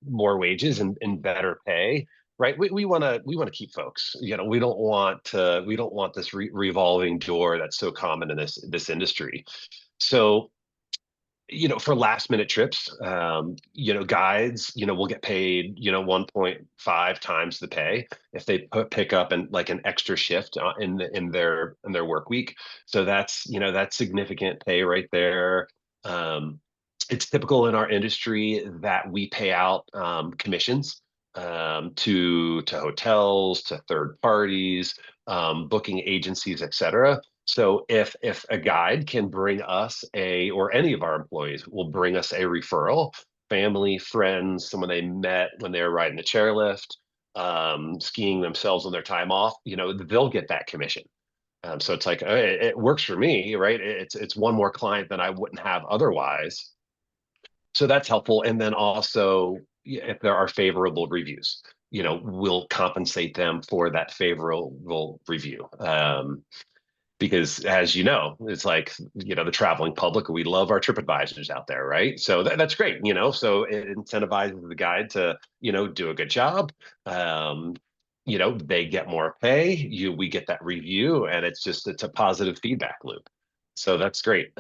Speaker 2: more wages and better pay, right? We want to keep folks. We don't want this revolving door that's so common in this industry. So for last minute trips, guides, will get paid 1.5 times the pay if they pick up an extra shift in their work week. So that's significant pay right there. It's typical in our industry that we pay out commissions to hotels, to third parties, booking agencies, etc. So if a guide can bring us or any of our employees will bring us a referral, family, friends, someone they met when they were riding a chairlift, skiing themselves on their time off, they'll get that commission. So it's like, it works for me, right? It's one more client than I wouldn't have otherwise. So that's helpful. And then also, if there are favorable reviews, we'll compensate them for that favorable review. Because as you know, it's like, the traveling public, we love our TripAdvisors out there, right? So that's great, so it incentivizes the guide to, do a good job. They get more pay, we get that review, and it's a positive feedback loop. So that's great.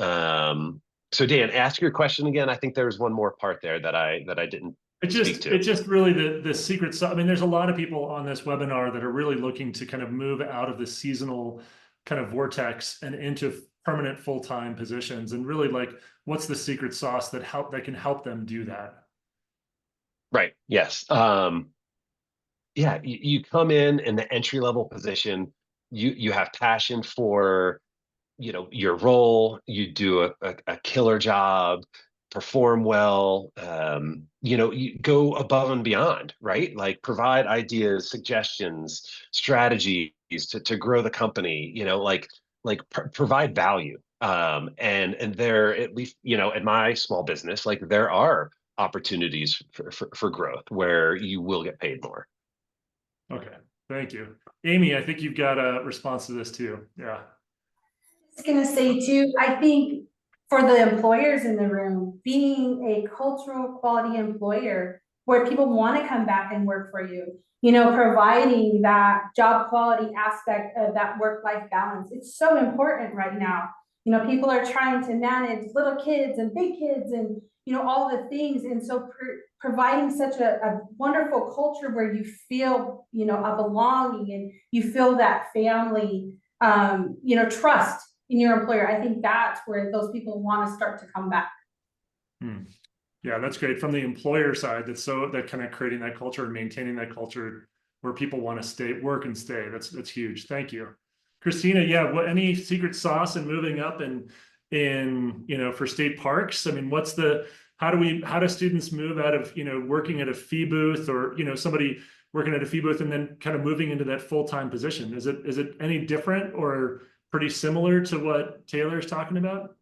Speaker 2: So Dan, ask your question again. I think there's one more part there that I didn't speak to.
Speaker 1: It's just really the secret sauce. I mean, there's a lot of people on this webinar that are really looking to kind of move out of the seasonal kind of vortex and into permanent full-time positions, and really like, what's the secret sauce that can help them do that?
Speaker 2: Right. Yes. Yeah. You come in the entry-level position. You have passion for your role, you do a killer job, perform well, you go above and beyond, right? Like provide ideas, suggestions, strategies to grow the company, provide value. And there, at least, in my small business, like there are opportunities for growth where you will get paid more.
Speaker 1: Okay, thank you. Amy, I think you've got a response to this too. Yeah.
Speaker 4: I was gonna say too, I think for the employers in the room, being a cultural quality employer where people want to come back and work for you, providing that job quality aspect of that work-life balance. It's so important right now. People are trying to manage little kids and big kids and, all the things. And so providing such a wonderful culture where you feel, a belonging and you feel that family, trust in your employer. I think that's where those people want to start to come back.
Speaker 1: Yeah, that's great. From the employer side, that kind of creating that culture and maintaining that culture where people want to work and stay. That's huge. Thank you. Christina, yeah, any secret sauce in moving up in for state parks? I mean, how do students move out of, working at a fee booth or, somebody working at a fee booth and then kind of moving into that full-time position? Is it any different or pretty similar to what Taylor's talking about?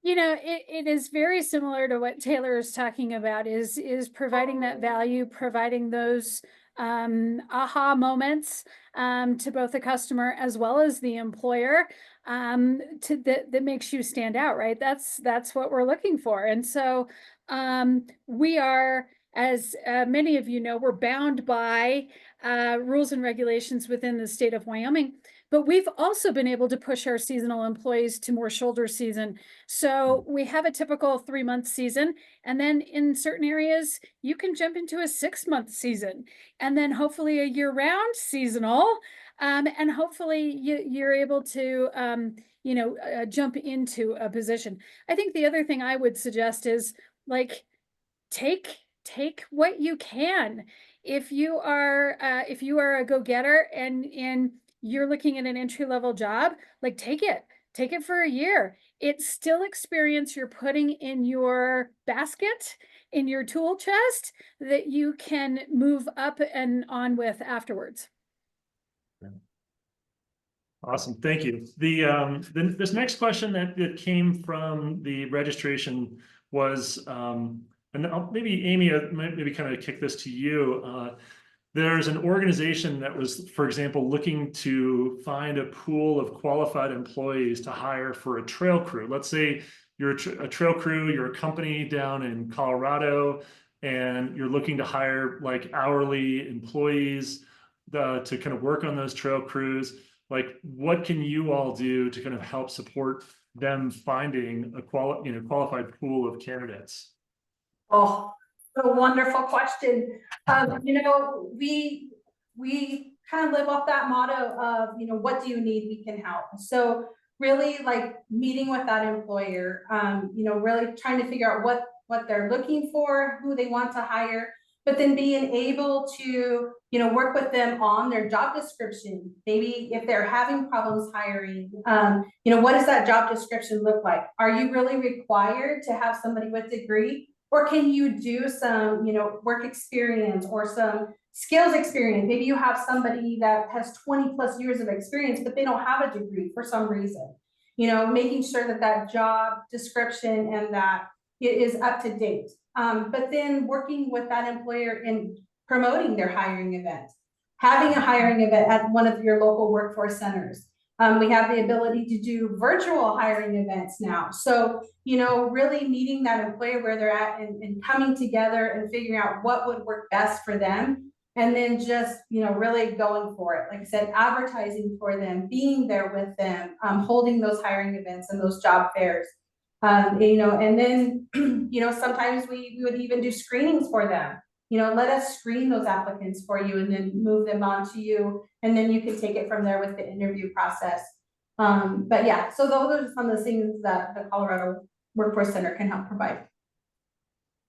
Speaker 3: It is very similar to what Taylor is talking about, is providing that value, providing those aha moments to both the customer as well as the employer, that makes you stand out, right? That's what we're looking for. And so we are, as many of you know, we're bound by rules and regulations within the state of Wyoming. But we've also been able to push our seasonal employees to more shoulder season. So we have a typical 3-month season. And then in certain areas, you can jump into a 6-month season. And then hopefully a year-round seasonal. And hopefully you're able to, jump into a position. I think the other thing I would suggest is, like, take what you can. If you are a go-getter and you're looking at an entry-level job, like, take it for a year. It's still experience you're putting in your basket, in your tool chest, that you can move up and on with afterwards.
Speaker 1: Awesome, thank you. This next question that came from the registration was, and maybe Amy, maybe kind of kick this to you. There's an organization that was, for example, looking to find a pool of qualified employees to hire for a trail crew. Let's say you're a trail crew, you're a company down in Colorado, and you're looking to hire like hourly employees to kind of work on those trail crews. Like, what can you all do to kind of help support them finding a qualified pool of candidates?
Speaker 4: Oh, a wonderful question. We kind of live off that motto of, what do you need? We can help. So really, like, meeting with that employer, really trying to figure out what they're looking for, who they want to hire, but then being able to, work with them on their job description. Maybe if they're having problems hiring, what does that job description look like? Are you really required to have somebody with a degree? Or can you do some, work experience or some skills experience? Maybe you have somebody that has 20+ years of experience, but they don't have a degree for some reason. Making sure that job description and that it is up to date. But then working with that employer in promoting their hiring event, having a hiring event at one of your local workforce centers. We have the ability to do virtual hiring events now. So, really meeting that employer where they're at and coming together and figuring out what would work best for them. And then just, really going for it. Like I said, advertising for them, being there with them, holding those hiring events and those job fairs. And then, sometimes we would even do screenings for them. Let us screen those applicants for you and then move them on to you. And then you can take it from there with the interview process. But yeah, so those are some of the things that the Colorado Workforce Center can help provide.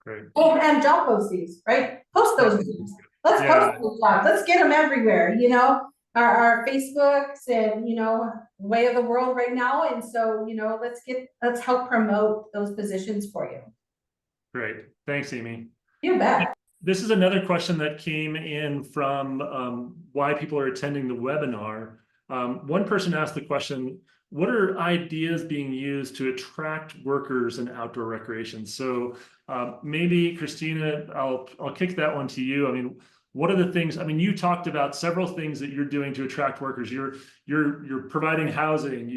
Speaker 1: Great.
Speaker 4: Oh, and job postings, right? Post those jobs. Let's post those jobs. Let's get them everywhere, our Facebooks and, way of the world right now. And so, let's help promote those positions for you.
Speaker 1: Great. Thanks, Amy.
Speaker 4: You bet.
Speaker 1: This is another question that came in from why people are attending the webinar. One person asked the question, what are ideas being used to attract workers in outdoor recreation? So maybe Christina, I'll kick that one to you. I mean, what are the things? I mean, you talked about several things that you're doing to attract workers. You're providing housing.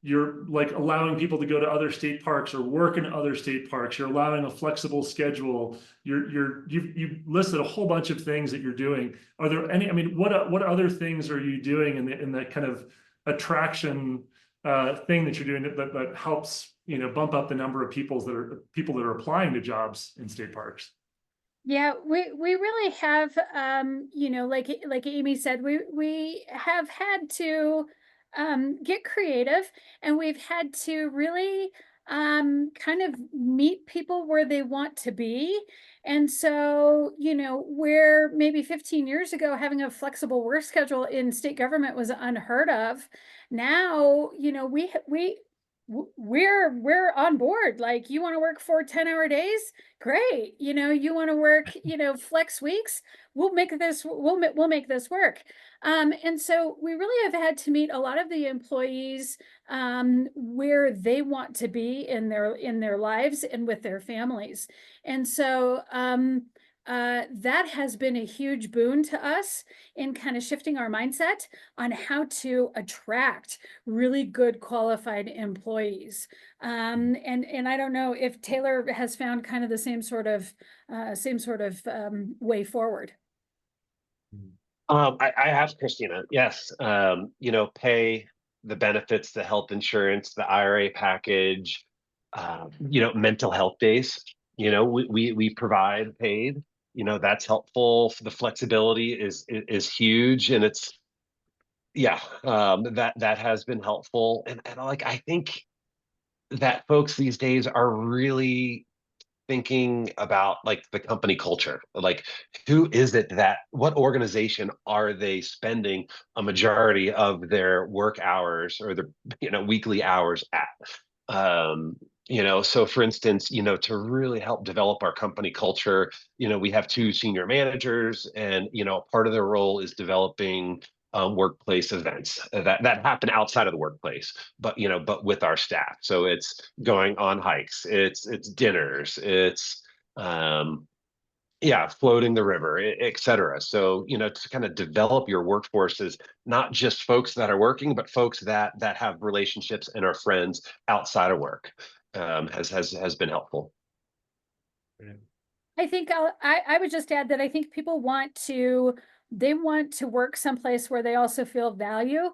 Speaker 1: You're like allowing people to go to other state parks or work in other state parks. You're allowing a flexible schedule. You've listed a whole bunch of things that you're doing. Are there any? I mean, what other things are you doing in that kind of attraction thing that you're doing that helps bump up the number of people that are applying to jobs in state parks?
Speaker 3: Yeah, we really have, like Amy said, we have had to get creative, and we've had to really kind of meet people where they want to be. And so, where maybe 15 years ago having a flexible work schedule in state government was unheard of, now, we're on board. Like, you want to work 10-hour days? Great. You want to work, flex weeks? We'll make this work. And so we really have had to meet a lot of the employees where they want to be in their lives and with their families. And so that has been a huge boon to us in kind of shifting our mindset on how to attract really good qualified employees. And I don't know if Taylor has found kind of the same sort of way forward.
Speaker 2: I have, Christina. Yes. Pay, the benefits, the health insurance, the IRA package, mental health days, we provide paid, that's helpful. The flexibility is huge, and it's, that has been helpful. And like, I think that folks these days are really thinking about like the company culture, like what organization are they spending a majority of their work hours or their weekly hours at. So for instance, to really help develop our company culture, we have 2 senior managers, and part of their role is developing workplace events that happen outside of the workplace, but with our staff. So it's going on hikes, it's dinners, it's floating the river, et cetera. So, to kind of develop your workforce is not just folks that are working, but folks that have relationships and are friends outside of work, has been helpful.
Speaker 3: I think I would just add that I think people want to work someplace where they also feel value,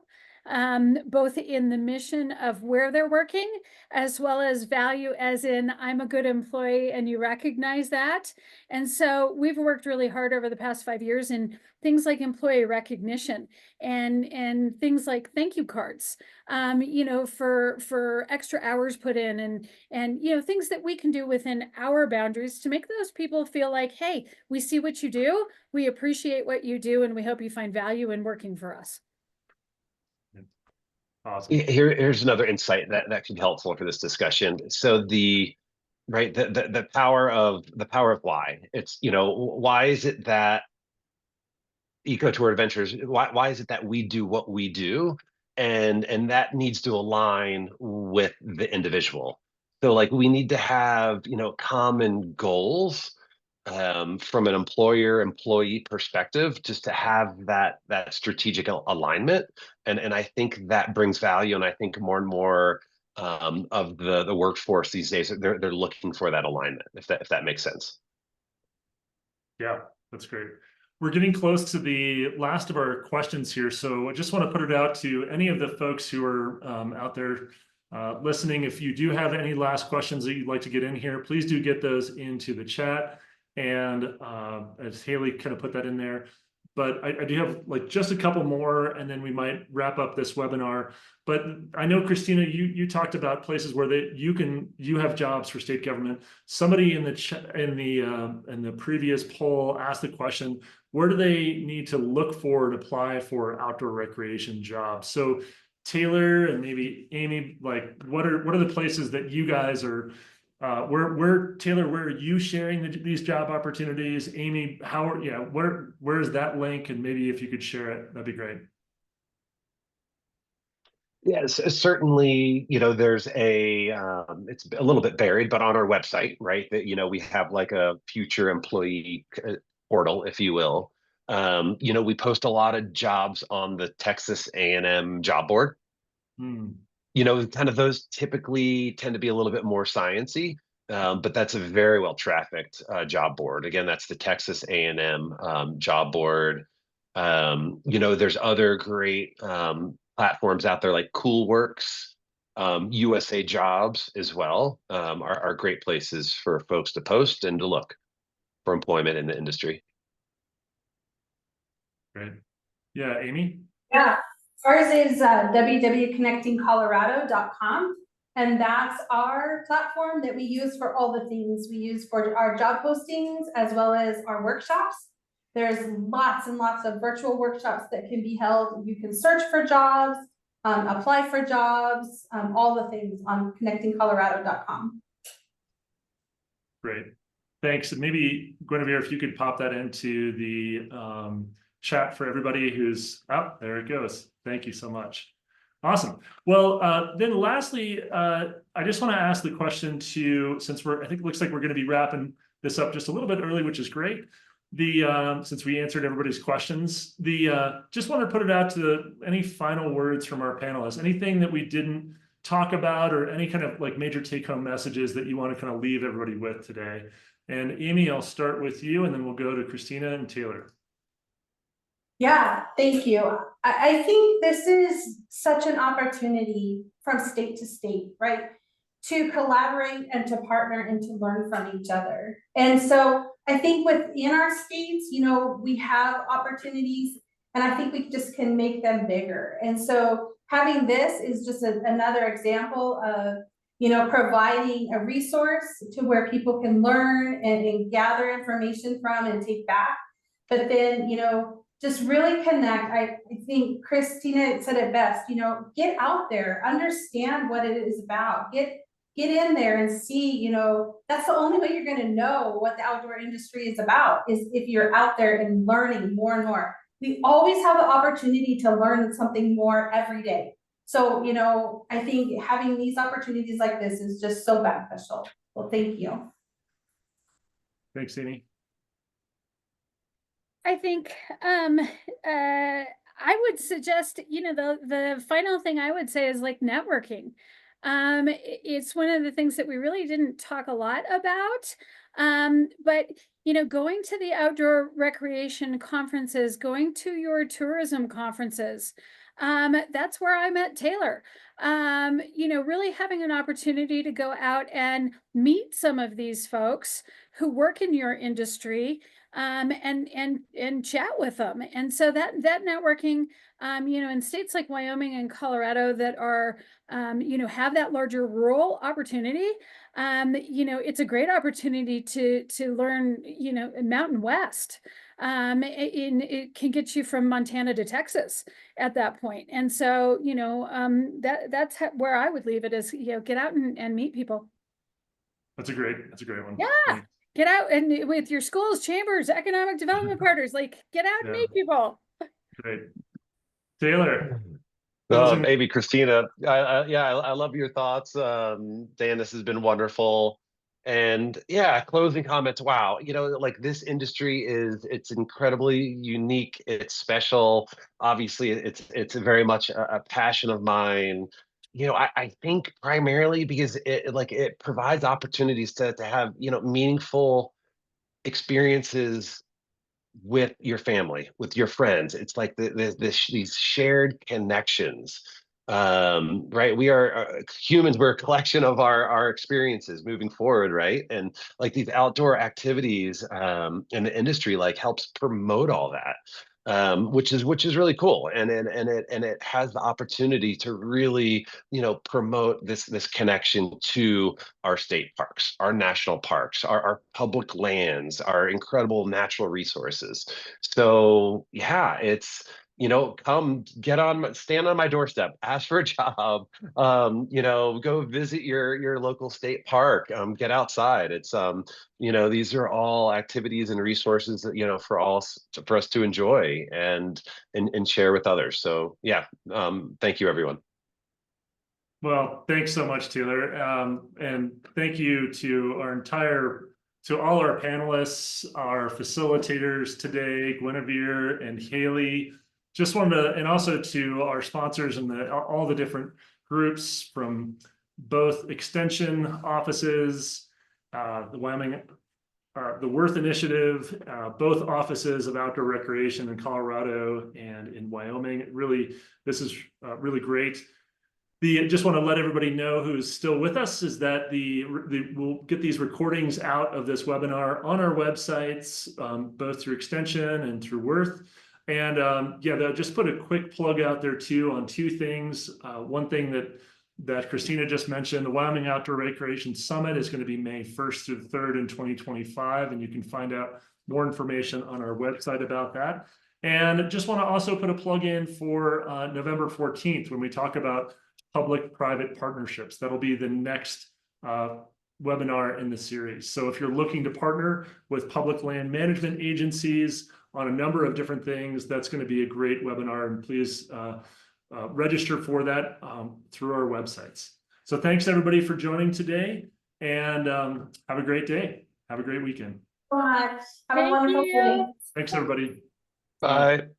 Speaker 3: both in the mission of where they're working, as well as value as in, I'm a good employee and you recognize that. And so we've worked really hard over the past 5 years in things like employee recognition and things like thank you cards, for extra hours put in, and things that we can do within our boundaries to make those people feel like, hey, we see what you do, we appreciate what you do, and we hope you find value in working for us.
Speaker 1: Awesome.
Speaker 2: Here's another insight that could be helpful for this discussion. So the power of why. It's, why is it that Ecotour Adventures, why is it that we do what we do? And that needs to align with the individual. So like, we need to have, common goals from an employee perspective, just to have that strategic alignment. And I think that brings value. And I think more and more of the workforce these days, they're looking for that alignment, if that makes sense.
Speaker 1: Yeah, that's great. We're getting close to the last of our questions here, so I just want to put it out to any of the folks who are out there listening. If you do have any last questions that you'd like to get in here, please do get those into the chat. And as Haley kind of put that in there, but I do have like just a couple more, and then we might wrap up this webinar. But I know, Christina, you talked about places where you have jobs for state government. Somebody in the previous poll asked the question, where do they need to look for and apply for outdoor recreation jobs? So Taylor and maybe Amy, like what are the places that you guys are? Taylor, where are you sharing these job opportunities? Amy, where's that link? And maybe if you could share it, that'd be great.
Speaker 2: Yes, certainly, there's it's a little bit buried, but on our website, right, that, we have like a future employee portal, if you will. We post a lot of jobs on the Texas A&M job board. Kind of those typically tend to be a little bit more sciencey, but that's a very well trafficked job board. Again, that's the Texas A&M job board. There's other great platforms out there like CoolWorks, USA Jobs as well, are great places for folks to post and to look for employment in the industry.
Speaker 1: Great. Yeah, Amy?
Speaker 4: Yeah. Ours is www.connectingcolorado.com, and that's our platform that we use for all the things we use for our job postings as well as our workshops. There's lots and lots of virtual workshops that can be held. You can search for jobs. apply for jobs, all the things on connectingcolorado.com.
Speaker 1: Great. Thanks. And maybe Guinevere, if you could pop that into the chat for everybody who's up. There it goes. Thank you so much. Awesome. Well, then lastly, I just want to ask the question to, since I think it looks like we're going to be wrapping this up just a little bit early, which is great. Since we answered everybody's questions, just want to put it out to any final words from our panelists, anything that we didn't talk about or any kind of like major take home messages that you want to kind of leave everybody with today. And Amy, I'll start with you and then we'll go to Christina and Taylor.
Speaker 4: Yeah, thank you. I think this is such an opportunity from state to state, right? To collaborate and to partner and to learn from each other. And so I think within our states, you know, we have opportunities and I think we just can make them bigger. And so having this is just another example of, you know, providing a resource to where people can learn and gather information from and take back. But then, you know, just really connect. I think Christina said it best, you know, get out there, understand what it is about, get in there and see, you know, that's the only way you're going to know what the outdoor industry is about, is if you're out there and learning more and more. We always have the opportunity to learn something more every day. So, you know, I think having these opportunities like this is just so beneficial. Well, thank you.
Speaker 1: Thanks, Amy.
Speaker 3: I think I would suggest, you know, the final thing I would say is like networking. It's one of the things that we really didn't talk a lot about. But, you know, going to the outdoor recreation conferences, going to your tourism conferences, that's where I met Taylor. You know, really having an opportunity to go out and meet some of these folks who work in your industry, and chat with them. And so that networking, you know, in states like Wyoming and Colorado that are, you know, have that larger rural opportunity, you know, it's a great opportunity to learn, you know, Mountain West. It can get you from Montana to Texas at that point. And so, you know, that's where I would leave it, is, you know, get out and meet people.
Speaker 1: That's a great one.
Speaker 3: Yeah.
Speaker 1: Thanks.
Speaker 3: Get out and with your schools, chambers, economic development partners, like get out and meet people.
Speaker 1: Great. Taylor.
Speaker 2: Amy, Christina, I love your thoughts. Dan, this has been wonderful. And yeah, closing comments. Wow, you know, like this industry it's incredibly unique. It's special. Obviously, it's very much a passion of mine. You know, I think primarily because it provides opportunities to have, you know, meaningful experiences with your family, with your friends. It's like these shared connections. Right, we are humans, we're a collection of our experiences moving forward, right? And like these outdoor activities in the industry like helps promote all that, which is really cool. And it has the opportunity to really, you know, promote this connection to our state parks, our national parks, our public lands, our incredible natural resources. So yeah, it's, you know, come stand on my doorstep, ask for a job, you know, go visit your local state park, get outside. It's, you know, these are all activities and resources that, you know, for us to enjoy and share with others. So yeah, thank you, everyone.
Speaker 1: Well, thanks so much, Taylor. And thank you to all our panelists, our facilitators today, Guinevere and Haley. Just wanted to, and also to our sponsors and all the different groups from both extension offices, the Wyoming, the Worth Initiative, both offices of outdoor recreation in Colorado and in Wyoming. This is really great. Just want to let everybody know who's still with us is that we'll get these recordings out of this webinar on our websites, both through Extension and through Worth. And yeah, they'll just put a quick plug out there too on two things. One thing that Christina just mentioned, the Wyoming Outdoor Recreation Summit is going to be May 1st through the 3rd in 2025, and you can find out more information on our website about that. And just want to also put a plug in for November 14th when we talk about public-private partnerships. That'll be the next webinar in the series. So if you're looking to partner with public land management agencies on a number of different things, that's going to be a great webinar, and please register for that through our websites. So thanks everybody for joining today, and have a great day. Have a great weekend.
Speaker 4: Have a
Speaker 3: Thank
Speaker 4: wonderful
Speaker 3: you.
Speaker 4: day.
Speaker 1: Thanks everybody.
Speaker 2: Bye.